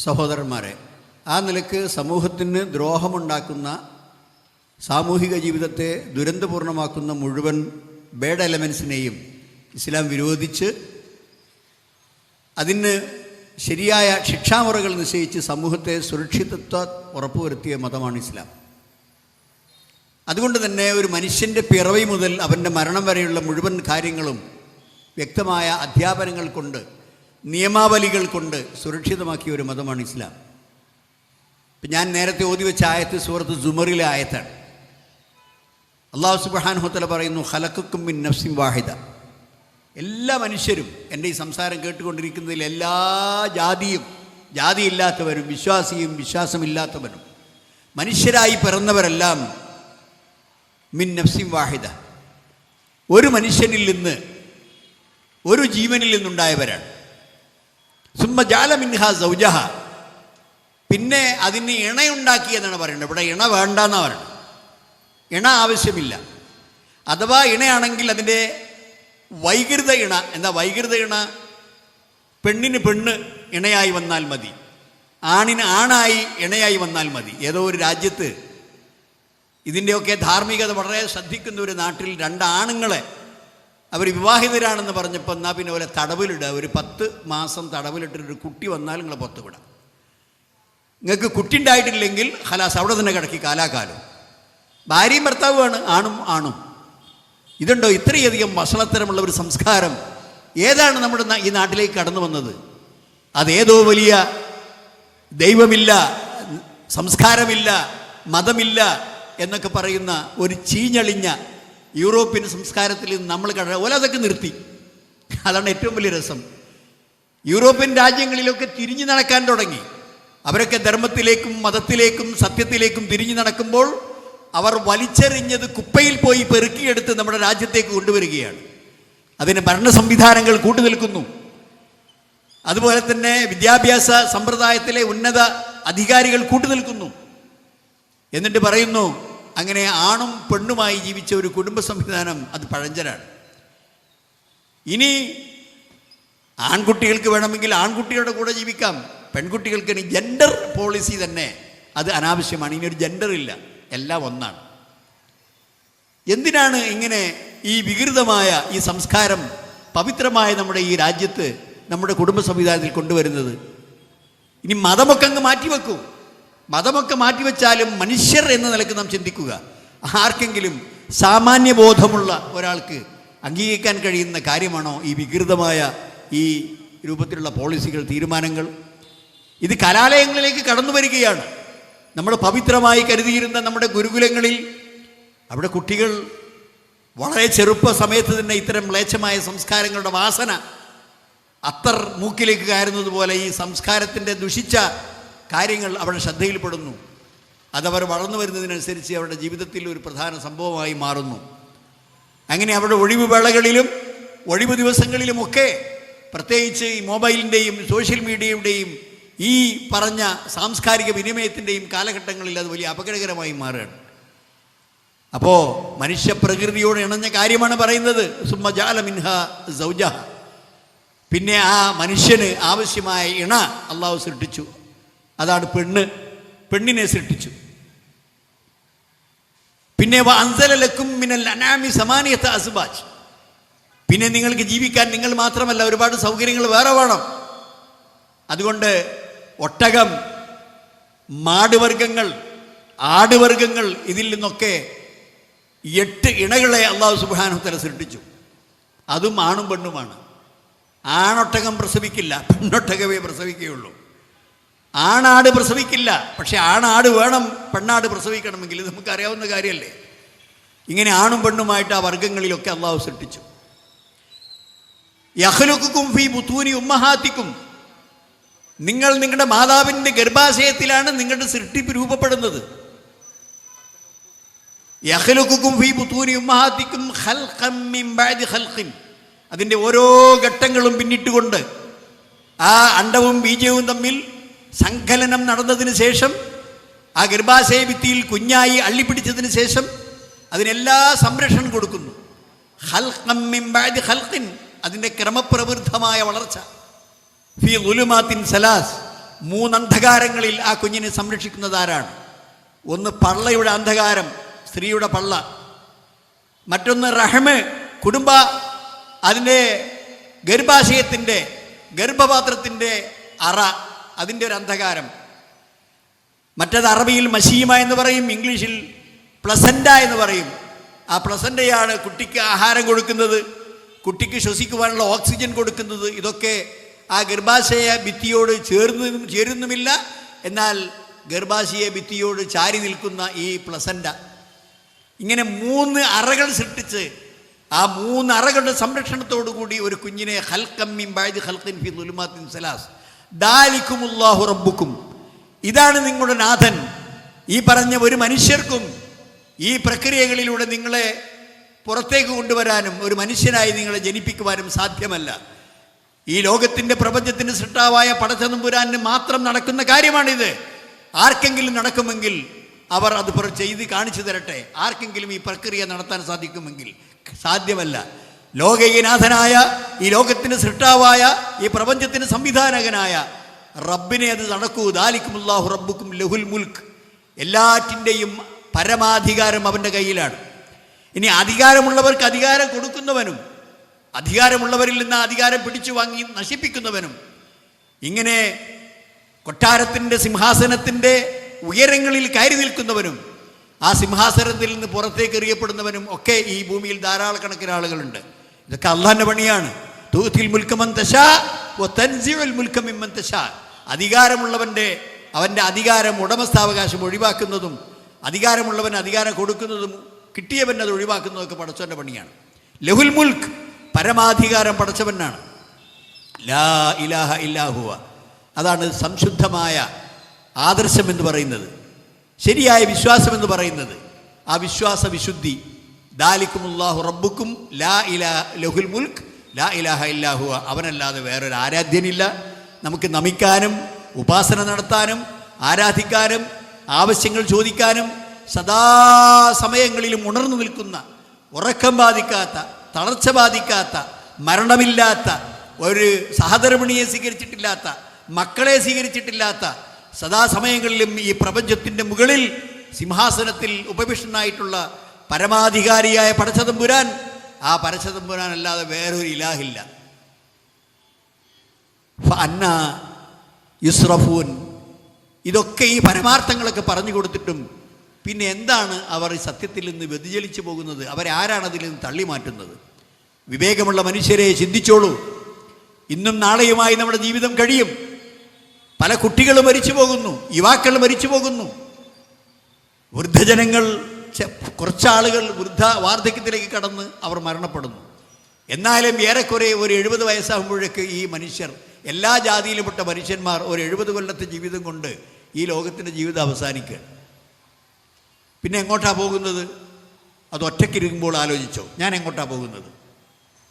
Speaker 1: സഹോദരന്മാരെ, ആ നിലക്ക് സമൂഹത്തിന് ദ്രോഹമുണ്ടാക്കുന്ന, സാമൂഹിക ജീവിതത്തെ ദുരന്തപൂർണ്ണമാക്കുന്ന മുഴുവൻ ബാഡ് എലമെൻസിനെയും ഇസ്ലാം വിരോധിച്ച് അതിന് ശരിയായ ശിക്ഷാമുറകൾ നിശ്ചയിച്ച് സമൂഹത്തെ സുരക്ഷിതത്വം ഉറപ്പുവരുത്തിയ മതമാണ് ഇസ്ലാം. അതുകൊണ്ട് തന്നെ ഒരു മനുഷ്യൻ്റെ പിറവി മുതൽ അവൻ്റെ മരണം വരെയുള്ള മുഴുവൻ കാര്യങ്ങളും വ്യക്തമായ അധ്യാപനങ്ങൾ കൊണ്ട്, നിയമാവലികൾ കൊണ്ട് സുരക്ഷിതമാക്കിയ ഒരു മതമാണ് ഇസ്ലാം. ഇപ്പം ഞാൻ നേരത്തെ ഓതി വെച്ച ആയത്ത് സൂറത്ത് സുമറിലെ ആയത്താണ്. അല്ലാഹു സുബ്ഹാനഹു വ തആല പറയുന്നു, ഖലഖക്കും മിൻ നഫ്സിൻ വാഹിദ. എല്ലാ മനുഷ്യരും, എൻ്റെ ഈ സംസാരം കേട്ടുകൊണ്ടിരിക്കുന്നതിൽ എല്ലാ ജാതിയില്ലാത്തവരും വിശ്വാസിയും വിശ്വാസമില്ലാത്തവനും മനുഷ്യരായി പിറന്നവരെല്ലാം മിൻ നഫ്സിൻ വാഹിദ, ഒരു മനുഷ്യനിൽ നിന്ന്, ഒരു ജീവനിൽ നിന്നുണ്ടായവരാണ്. സുമ്മ ജഅല മിൻഹാ സൗജഹ, പിന്നെ അതിന് ഇണയുണ്ടാക്കി എന്നാണ് പറയുന്നത്. ഇവിടെ ഇണ വേണ്ടെന്നാണ് പറയുന്നത്. ഇണ ആവശ്യമില്ല. അഥവാ ഇണയാണെങ്കിൽ അതിൻ്റെ വൈകൃത ഇണ. എന്താ വൈകൃത ഇണ? പെണ്ണിന് പെണ്ണ് ഇണയായി വന്നാൽ മതി, ആണിന് ആണായി ഇണയായി വന്നാൽ മതി. ഏതോ ഒരു രാജ്യത്ത് ഇതിൻ്റെയൊക്കെ ധാർമ്മികത വളരെ ശ്രദ്ധിക്കുന്ന ഒരു നാട്ടിൽ രണ്ടാണുങ്ങളെ അവർ വിവാഹിതരാണെന്ന് പറഞ്ഞപ്പോൾ എന്നാൽ പിന്നെ പോലെ തടവിലിടുക. ഒരു 10 മാസം തടവിലിട്ടൊരു കുട്ടി വന്നാൽ നിങ്ങളെ പുറത്ത് വിടാം. നിങ്ങൾക്ക് കുട്ടി ഉണ്ടായിട്ടില്ലെങ്കിൽ ഹലാസ് അവിടെ തന്നെ കിടക്കി കാലാകാലം. ഭാര്യയും ഭർത്താവുമാണ്, ആണും. ഇതുണ്ടോ? ഇത്രയധികം വഷളത്തരമുള്ള ഒരു സംസ്കാരം ഏതാണ് നമ്മുടെ ഈ നാട്ടിലേക്ക് കടന്നു വന്നത്? അതേതോ വലിയ ദൈവമില്ല, സംസ്കാരമില്ല, മതമില്ല എന്നൊക്കെ പറയുന്ന ഒരു ചീഞ്ഞളിഞ്ഞ യൂറോപ്യൻ സംസ്കാരത്തിൽ നമ്മൾ അതൊക്കെ നിർത്തി. അതാണ് ഏറ്റവും വലിയ രസം. യൂറോപ്യൻ രാജ്യങ്ങളിലൊക്കെ തിരിഞ്ഞു നടക്കാൻ തുടങ്ങി. അവരൊക്കെ ധർമ്മത്തിലേക്കും മതത്തിലേക്കും സത്യത്തിലേക്കും തിരിഞ്ഞു നടക്കുമ്പോൾ അവർ വലിച്ചെറിഞ്ഞത് കുപ്പയിൽ പോയി പെറുക്കിയെടുത്ത് നമ്മുടെ രാജ്യത്തേക്ക് കൊണ്ടുവരികയാണ്. അതിന് ഭരണ സംവിധാനങ്ങൾ കൂട്ടുനിൽക്കുന്നു. അതുപോലെ തന്നെ വിദ്യാഭ്യാസ സമ്പ്രദായത്തിലെ ഉന്നത അധികാരികൾ കൂട്ടുനിൽക്കുന്നു. എന്നിട്ട് പറയുന്നു, അങ്ങനെ ആണും പെണ്ണുമായി ജീവിച്ച ഒരു കുടുംബ സംവിധാനം അത് പഴഞ്ചനാണ്. ഇനി ആൺകുട്ടികൾക്ക് വേണമെങ്കിൽ ആൺകുട്ടികളുടെ കൂടെ ജീവിക്കാം, പെൺകുട്ടികൾക്ക് ഇനി ജെൻഡർ പോളിസി തന്നെ അത് അനാവശ്യമാണ്. ഇനി ഒരു ജെൻഡർ ഇല്ല, എല്ലാം ഒന്നാണ്. എന്തിനാണ് ഇങ്ങനെ ഈ വികൃതമായ ഈ സംസ്കാരം പവിത്രമായ നമ്മുടെ ഈ രാജ്യത്ത്, നമ്മുടെ കുടുംബ സംവിധാനത്തിൽ കൊണ്ടുവരുന്നത്? ഇനി മതമൊക്കെ അങ്ങ് മാറ്റിവെക്കൂ. മതമൊക്കെ മാറ്റിവെച്ചാലും മനുഷ്യർ എന്ന നിലക്ക് നാം ചിന്തിക്കുക. ആർക്കെങ്കിലും സാമാന്യബോധമുള്ള ഒരാൾക്ക് അംഗീകരിക്കാൻ കഴിയുന്ന കാര്യമാണോ ഈ വികൃതമായ ഈ രൂപത്തിലുള്ള പോളിസികൾ, തീരുമാനങ്ങൾ? ഇത് കലാലയങ്ങളിലേക്ക് കടന്നു വരികയാണ്. നമ്മൾ പവിത്രമായി കരുതിയിരുന്ന നമ്മുടെ ഗുരുകുലങ്ങളിൽ അവിടെ കുട്ടികൾ വളരെ ചെറുപ്പ സമയത്ത് തന്നെ ഇത്തരം മ്ലേച്ഛമായ സംസ്കാരങ്ങളുടെ വാസന അത്തർ മൂക്കിലേക്ക് കയറുന്നത് പോലെ ഈ സംസ്കാരത്തിൻ്റെ ദുഷിച്ച കാര്യങ്ങൾ അവരുടെ ശ്രദ്ധയിൽപ്പെടുന്നു. അതവർ വളർന്നു വരുന്നതിനനുസരിച്ച് അവരുടെ ജീവിതത്തിൽ ഒരു പ്രധാന സംഭവമായി മാറുന്നു. അങ്ങനെ അവരുടെ ഒഴിവ് വേളകളിലും ഒഴിവ് ദിവസങ്ങളിലുമൊക്കെ, പ്രത്യേകിച്ച് ഈ മൊബൈലിൻ്റെയും സോഷ്യൽ മീഡിയയുടെയും ഈ പറഞ്ഞ സാംസ്കാരിക വിനിമയത്തിൻ്റെയും കാലഘട്ടങ്ങളിൽ അത് വലിയ അപകടകരമായി മാറുകയാണ്. അപ്പോൾ മനുഷ്യപ്രകൃതിയോട് ഇണഞ്ഞ കാര്യമാണ് പറയുന്നത്. സുമ്മ ജഅല മിൻഹാ സൗജഹ, പിന്നെ ആ മനുഷ്യന് ആവശ്യമായ ഇണ അള്ളാഹു സൃഷ്ടിച്ചു. അതാണ് പെണ്ണിനെ സൃഷ്ടിച്ചു. പിന്നെ വഅൻസല ലക്കും മിനൽ അനാമി സമാനിയത അസ്ബാജ്, പിന്നെ നിങ്ങൾക്ക് ജീവിക്കാൻ നിങ്ങൾ മാത്രമല്ല ഒരുപാട് സൗകര്യങ്ങൾ വേറെ വേണം. അതുകൊണ്ട് ഒട്ടകം, മാടുവർഗങ്ങൾ, ആടുവർഗങ്ങൾ, ഇതിൽ നിന്നൊക്കെ 8 ഇണകളെ അല്ലാഹു സുബ്ഹാനഹു വ തആല സൃഷ്ടിച്ചു. അതും ആണും പെണ്ണുമാണ്. ആണൊട്ടകം പ്രസവിക്കില്ല, പെണ്ണൊട്ടകമേ പ്രസവിക്കുകയുള്ളൂ. ആണാട് പ്രസവിക്കില്ല, പക്ഷെ ആണാട് വേണം പെണ്ണാട് പ്രസവിക്കണമെങ്കിൽ. ഇത് നമുക്കറിയാവുന്ന കാര്യമല്ലേ. ഇങ്ങനെ ആണും പെണ്ണുമായിട്ട് ആ വർഗങ്ങളിലൊക്കെ അള്ളാഹു സൃഷ്ടിച്ചു. യഖ്ലുഖുകും ഫീ ബുതൂനി ഉമ്മഹാത്തിക്കും, നിങ്ങൾ നിങ്ങളുടെ മാതാവിൻ്റെ ഗർഭാശയത്തിലാണ് നിങ്ങളുടെ സൃഷ്ടിപ്പ് രൂപപ്പെടുന്നത്. യഖ്ലുഖുകും ഫീ ബുതൂനി ഉമ്മഹാത്തിക്കും ഖൽഖൻ മിൻ ബഅദി ഖൽഖിൻ, അതിൻ്റെ ഓരോ ഘട്ടങ്ങളും പിന്നിട്ടുകൊണ്ട് ആ അണ്ഡവും ബീജവും തമ്മിൽ സങ്കലനം നടന്നതിന് ശേഷം, ആ ഗർഭാശയ ഭിത്തിയിൽ കുഞ്ഞായി അള്ളിപ്പിടിച്ചതിന് ശേഷം അതിനെല്ലാ സംരക്ഷണം കൊടുക്കുന്നു. ഖൽഖൻ മിൻ ബഅദി ഖൽഖിൻ, അതിൻ്റെ ക്രമപ്രവൃദ്ധമായ വളർച്ച. ഫീ ദുലുമാത്തിൻ സലാസ്, 3 അന്ധകാരങ്ങളിൽ ആ കുഞ്ഞിനെ സംരക്ഷിക്കുന്നത് ആരാണ്? ഒന്ന് പള്ളയുടെ അന്ധകാരം, സ്ത്രീയുടെ പള്ള. മറ്റൊന്ന് റഹ്മ്, കുടുംബ അതിൻ്റെ ഗർഭാശയത്തിൻ്റെ ഗർഭപാത്രത്തിൻ്റെ അറ, അതിൻ്റെ ഒരു അന്ധകാരം. മറ്റത് അറബിയിൽ മശീമ എന്ന് പറയും, ഇംഗ്ലീഷിൽ പ്ലസൻ്റ എന്ന് പറയും. ആ പ്ലസൻ്റയാണ് കുട്ടിക്ക് ആഹാരം കൊടുക്കുന്നത്, കുട്ടിക്ക് ശ്വസിക്കുവാനുള്ള ഓക്സിജൻ കൊടുക്കുന്നത്. ഇതൊക്കെ ആ ഗർഭാശയ ഭിത്തിയോട് ചേരുന്നുമില്ല, എന്നാൽ ഗർഭാശയ ഭിത്തിയോട് ചാരി നിൽക്കുന്ന ഈ പ്ലസൻ്റ. ഇങ്ങനെ 3 അറകൾ സൃഷ്ടിച്ച് ആ 3 അറകളുടെ സംരക്ഷണത്തോടു കൂടി ഒരു കുഞ്ഞിനെ ഖൽഖം മിൻ ബഅദി ഖൽഖിൻ ഫി ദുലുമാത്തിൻ സലാസ് ദാലികുമുല്ലാഹു റബ്ബുക്കും, ഇതാണ് നിങ്ങളുടെ നാഥൻ. ഈ പറഞ്ഞ ഒരു മനുഷ്യർക്കും ഈ പ്രക്രിയകളിലൂടെ നിങ്ങളെ പുറത്തേക്ക് കൊണ്ടുവരാനും ഒരു മനുഷ്യനായി നിങ്ങളെ ജനിപ്പിക്കുവാനും സാധ്യമല്ല. ഈ ലോകത്തിൻ്റെ പ്രപഞ്ചത്തിൻ്റെ സൃഷ്ടാവായ പടച്ചതമ്പുരാന് മാത്രം നടക്കുന്ന കാര്യമാണിത്. ആർക്കെങ്കിലും നടക്കുമെങ്കിൽ അവർ അത് ചെയ്ത് കാണിച്ചു തരട്ടെ. ആർക്കെങ്കിലും ഈ പ്രക്രിയ നടത്താൻ സാധിക്കുമെങ്കിൽ സാധ്യമല്ല. ലോകനാഥനായ ഈ ലോകത്തിൻ്റെ സൃഷ്ടാവായ ഈ പ്രപഞ്ചത്തിന് സംവിധാനകനായ റബ്ബിനെ അത് നടക്കൂ. ദാലിക്കുമുല്ലാഹു റബ്ബുക്കും ലഹുൽ മുൽക്ക്, എല്ലാറ്റിൻ്റെയും പരമാധികാരം അവൻ്റെ കയ്യിലാണ്. ഇനി അധികാരമുള്ളവർക്ക് അധികാരം കൊടുക്കുന്നവനും അധികാരമുള്ളവരിൽ നിന്ന് അധികാരം പിടിച്ചു വാങ്ങി നശിപ്പിക്കുന്നവനും, ഇങ്ങനെ കൊട്ടാരത്തിൻ്റെ സിംഹാസനത്തിൻ്റെ ഉയരങ്ങളിൽ കയറി നിൽക്കുന്നവനും ആ സിംഹാസനത്തിൽ നിന്ന് പുറത്തേക്ക് എറിയപ്പെടുന്നവനും ഒക്കെ ഈ ഭൂമിയിൽ ധാരാളക്കണക്കിന് ആളുകളുണ്ട്. ഇതൊക്കെ അള്ളാഹിൻ്റെ പണിയാണ്. തൂത്തിൽ മുൽക്കമൻ തശാ വതൻസിഉൽ മുൽക മിമ്മൻ തശാ, അധികാരമുള്ളവൻ്റെ അവൻ്റെ അധികാരം ഉടമസ്ഥാവകാശം ഒഴിവാക്കുന്നതും അധികാരമുള്ളവന് അധികാരം കൊടുക്കുന്നതും കിട്ടിയവൻ അത് ഒഴിവാക്കുന്നതൊക്കെ പടച്ചവൻ്റെ പണിയാണ്. ലഹുൽ മുൽക്ക്, പരമാധികാരം പടച്ചവനാണ്. ലാ ഇലാഹ ഇല്ലാഹുവ, അതാണ് സംശുദ്ധമായ ആദർശം എന്ന് പറയുന്നത്, ശരിയായ വിശ്വാസം എന്ന് പറയുന്നത്. ആ വിശ്വാസ വിശുദ്ധി, ദാലിക്കുമുല്ലാഹു റബ്ബുക്കും ലാ ഇലാഹ ലഹുൽ മുൽക്ക് ലാ ഇലാഹ ഇല്ലാഹുവ, അവനല്ലാതെ വേറൊരു ആരാധ്യനില്ല. നമുക്ക് നമിക്കാനും ഉപാസന നടത്താനും ആരാധിക്കാനും ആവശ്യങ്ങൾ ചോദിക്കാനും സദാസമയങ്ങളിലും ഉണർന്നു നിൽക്കുന്ന, ഉറക്കം ബാധിക്കാത്ത, തളർച്ച ബാധിക്കാത്ത, മരണമില്ലാത്ത, ഒരു സഹധർമ്മിണിയെ സ്വീകരിച്ചിട്ടില്ലാത്ത, മക്കളെ സ്വീകരിച്ചിട്ടില്ലാത്ത, സദാസമയങ്ങളിലും ഈ പ്രപഞ്ചത്തിൻ്റെ മുകളിൽ സിംഹാസനത്തിൽ ഉപവിഷ്ടനായിട്ടുള്ള പരമാധികാരിയായ പടച്ചതമ്പുരാൻ, ആ പടച്ചതമ്പുരാൻ അല്ലാതെ വേറൊരു ഇലാഹില്ല. ഫഅന്ന യുസ്റഫൂൻ, ഇതൊക്കെ ഈ പരമാർത്ഥങ്ങളൊക്കെ പറഞ്ഞു കൊടുത്തിട്ടും പിന്നെ എന്താണ് അവർ ഈ സത്യത്തിൽ നിന്ന് വ്യതിചലിച്ചു പോകുന്നത്? അവരെ ആരാണ് അതിൽ നിന്ന് തള്ളി മാറ്റുന്നത്? വിവേകമുള്ള മനുഷ്യരെ ചിന്തിച്ചോളൂ. ഇന്നും നാളെയുമായി നമ്മുടെ ജീവിതം കഴിയും. പല കുട്ടികൾ മരിച്ചു പോകുന്നു, യുവാക്കൾ മരിച്ചു പോകുന്നു, വൃദ്ധജനങ്ങൾ, കുറച്ചാളുകൾ വാർദ്ധക്യത്തിലേക്ക് കടന്ന് അവർ മരണപ്പെടുന്നു. എന്നാലും ഏറെക്കുറെ ഒരു 70 വയസ്സാകുമ്പോഴേക്ക് ഈ മനുഷ്യർ, എല്ലാ ജാതിയിലുംപ്പെട്ട മനുഷ്യന്മാർ ഒരു 70 കൊല്ലത്തെ ജീവിതം കൊണ്ട് ഈ ലോകത്തിൻ്റെ ജീവിതം അവസാനിക്കുക. പിന്നെ എങ്ങോട്ടാണ് പോകുന്നത്? അത് ഒറ്റയ്ക്കിരിക്കുമ്പോൾ ആലോചിച്ചോ, ഞാൻ എങ്ങോട്ടാണ് പോകുന്നത്?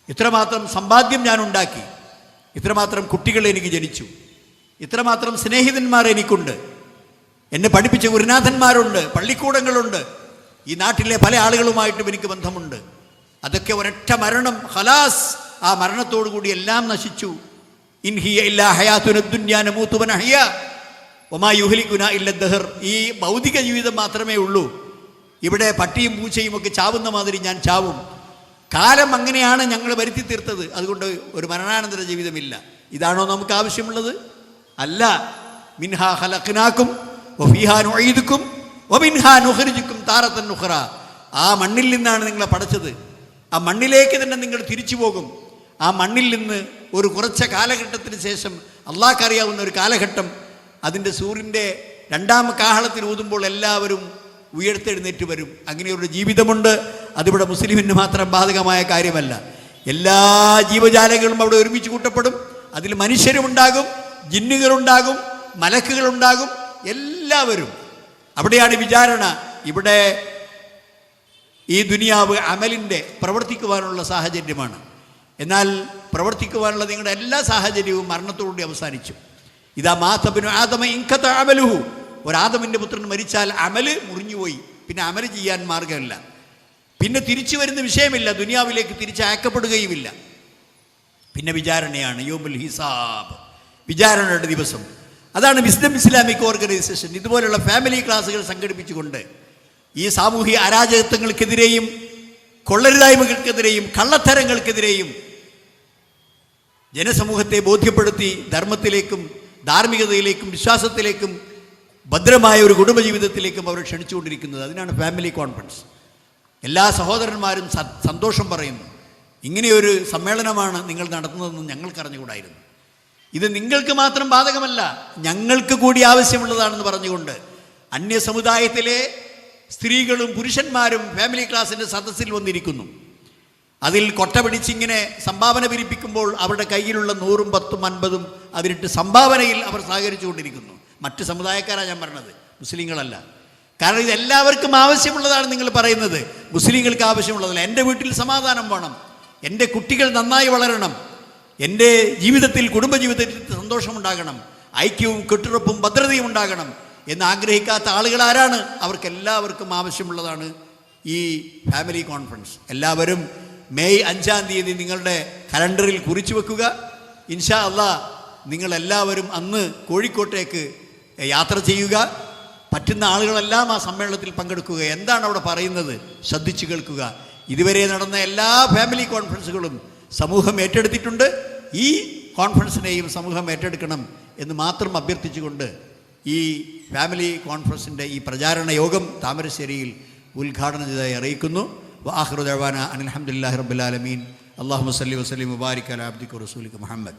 Speaker 1: ഇത്രമാത്രം സമ്പാദ്യം ഞാൻ ഉണ്ടാക്കി, ഇത്രമാത്രം കുട്ടികൾ എനിക്ക് ജനിച്ചു, ഇത്രമാത്രം സ്നേഹിതന്മാർ എനിക്കുണ്ട്, എന്നെ പഠിപ്പിച്ച ഗുരുനാഥന്മാരുണ്ട്, പള്ളിക്കൂടങ്ങളുണ്ട്, ഈ നാട്ടിലെ പല ആളുകളുമായിട്ടും എനിക്ക് ബന്ധമുണ്ട്. അതൊക്കെ ഒരൊറ്റ മരണം, ഖലാസ്, ആ മരണത്തോടു കൂടി എല്ലാം നശിച്ചു. ഇൻ ഹിയ ഇല്ലാ ഹയാതുന ദുനിയാ നമൂതു വനഹ്യ വമാ യുഹ്ലികുനാ ഇല്ല ദഹർ. ഈ ഭൗതിക ജീവിതം മാത്രമേ ഉള്ളൂ. ഇവിടെ പട്ടിയും പൂച്ചയും ഒക്കെ ചാവുന്ന മാതിരി ഞാൻ ചാവും. കാലം അങ്ങനെയാണ് ഞങ്ങൾ വരുത്തി തീർത്തത്. അതുകൊണ്ട് ഒരു മരണാനന്തര ജീവിതമില്ല. ഇതാണോ നമുക്ക് ആവശ്യമുള്ളത്? അല്ല. മിൻഹാ ഖലഖ്നാകും വഫീഹാ നുഈദുകും വമിൻഹാ നുഖ്രിജുകും താറത്തൻ ഉഖ്റ. ആ മണ്ണിൽ നിന്നാണ് നിങ്ങളെ പടച്ചത്. ആ മണ്ണിലേക്ക് തന്നെ നിങ്ങൾ തിരിച്ചു പോകും. ആ മണ്ണിൽ നിന്ന് ഒരു കുറച്ച കാലഘട്ടത്തിന് ശേഷം, അള്ളാഹ്ക്കറിയാവുന്ന ഒരു കാലഘട്ടം, അതിൻ്റെ സൂര്യൻ്റെ 2ാം കാഹളത്തിൽ ഊതുമ്പോൾ എല്ലാവരും ഉയർത്തെഴുന്നേറ്റ് വരും. അങ്ങനെയൊരു ജീവിതമുണ്ട്. അതിവിടെ മുസ്ലിമിന് മാത്രം ബാധകമായ കാര്യമല്ല. എല്ലാ ജീവജാലങ്ങളും അവിടെ ഒരുമിച്ച് കൂട്ടപ്പെടും. അതിൽ മനുഷ്യരുമുണ്ടാകും, ജിന്നുകളുണ്ടാകും, മലക്കുകളുണ്ടാകും, എല്ലാവരും. അവിടെയാണ് വിചാരണ. ഇവിടെ ഈ ദുനിയാവ് അമലിൻ്റെ പ്രവർത്തിക്കുവാനുള്ള സാഹചര്യമാണ്. എന്നാൽ പ്രവർത്തിക്കുവാനുള്ള നിങ്ങളുടെ എല്ലാ സാഹചര്യവും മരണത്തോടുകൂടി അവസാനിച്ചു. ഇതാ മാതബിനു ആദമ ഇൻഖത അമലുഹു, ഒരാദമിൻ്റെ പുത്രൻ മരിച്ചാൽ അമല് മുറിഞ്ഞുപോയി. പിന്നെ അമല് ചെയ്യാൻ മാർഗമില്ല. പിന്നെ തിരിച്ചു വരുന്ന വിഷയമില്ല, ദുനിയാവിലേക്ക് തിരിച്ചയക്കപ്പെടുകയുമില്ല. പിന്നെ വിചാരണയാണ്, യൗമുൽ ഹിസാബ്, വിചാരണയുടെ ദിവസം. ആ അതാണ് വിസ്ഡം ഇസ്ലാമിക് ഓർഗനൈസേഷൻ ഇതുപോലുള്ള ഫാമിലി ക്ലാസുകൾ സംഘടിപ്പിച്ചുകൊണ്ട് ഈ സാമൂഹിക അരാജകത്വങ്ങൾക്കെതിരെയും കൊള്ളരുതായ്മകൾക്കെതിരെയും കള്ളത്തരങ്ങൾക്കെതിരെയും ജനസമൂഹത്തെ ബോധ്യപ്പെടുത്തി ധർമ്മത്തിലേക്കും ധാർമ്മികതയിലേക്കും വിശ്വാസത്തിലേക്കും ഭദ്രമായ ഒരു കുടുംബജീവിതത്തിലേക്കും അവർ ക്ഷണിച്ചുകൊണ്ടിരിക്കുന്നത്. അതിനാണ് ഫാമിലി കോൺഫറൻസ്. എല്ലാ സഹോദരന്മാരും സന്തോഷം പറയുന്നു. ഇങ്ങനെയൊരു സമ്മേളനമാണ് നിങ്ങൾ നടത്തുന്നതെന്ന് ഞങ്ങൾക്കറിഞ്ഞുകൂടായിരുന്നു. ഇത് നിങ്ങൾക്ക് മാത്രം ബാധകമല്ല, ഞങ്ങൾക്ക് കൂടി ആവശ്യമുള്ളതാണെന്ന് പറഞ്ഞുകൊണ്ട് അന്യ സമുദായത്തിലെ സ്ത്രീകളും പുരുഷന്മാരും ഫാമിലി ക്ലാസിൻ്റെ സദസ്സിൽ വന്നിരിക്കുന്നു. അതിൽ കൊട്ട പിടിച്ചിങ്ങനെ സംഭാവന പിരിപ്പിക്കുമ്പോൾ അവരുടെ കയ്യിലുള്ള 100ഉം 10ഉം 50ഉം അതിലിട്ട് സംഭാവനയിൽ അവർ സഹകരിച്ചു കൊണ്ടിരിക്കുന്നു. മറ്റ് സമുദായക്കാരാണ് ഞാൻ പറഞ്ഞത്, മുസ്ലിങ്ങളല്ല. കാരണം ഇത് എല്ലാവർക്കും ആവശ്യമുള്ളതാണ് നിങ്ങൾ പറയുന്നത്, മുസ്ലിങ്ങൾക്ക് ആവശ്യമുള്ളതല്ല. എൻ്റെ വീട്ടിൽ സമാധാനം വേണം, എൻ്റെ കുട്ടികൾ നന്നായി വളരണം, എൻ്റെ ജീവിതത്തിൽ കുടുംബജീവിതത്തിൽ സന്തോഷമുണ്ടാകണം, ഐക്യവും കെട്ടുറപ്പും ഭദ്രതയും ഉണ്ടാകണം എന്ന് ആഗ്രഹിക്കാത്ത ആളുകൾ ആരാണ്? അവർക്കെല്ലാവർക്കും ആവശ്യമുള്ളതാണ് ഈ ഫാമിലി കോൺഫറൻസ്. എല്ലാവരും മെയ് 5-ാം തീയതി നിങ്ങളുടെ കലണ്ടറിൽ കുറിച്ചു വെക്കുക. ഇൻഷാ അല്ലാഹ് നിങ്ങളെല്ലാവരും അന്ന് കോഴിക്കോട്ടേക്ക് യാത്ര ചെയ്യുക. പറ്റുന്ന ആളുകളെല്ലാം ആ സമ്മേളനത്തിൽ പങ്കെടുക്കുക. എന്താണ് അവിടെ പറയുന്നത് ശ്രദ്ധിച്ചു കേൾക്കുക. ഇതുവരെ നടന്ന എല്ലാ ഫാമിലി കോൺഫറൻസുകളും സമൂഹം ഏറ്റെടുത്തിട്ടുണ്ട്. ഈ കോൺഫറൻസിനെയും സമൂഹം ഏറ്റെടുക്കണം എന്ന് മാത്രം അഭ്യർത്ഥിച്ചുകൊണ്ട് ഈ ഫാമിലി കോൺഫറൻസിൻ്റെ ഈ പ്രചാരണ യോഗം താമരശ്ശേരിയിൽ ഉദ്ഘാടനം ചെയ്തതായി അറിയിക്കുന്നു. വആഖിറു ദഅവാന അനിൽ ഹംദുലില്ലാഹി റബ്ബിൽ ആലമീൻ. അല്ലാഹുമ്മ സ്വല്ലി വസല്ലിം വബാരിക് അലാ അബ്ദിക റസൂലിക മുഹമ്മദ്.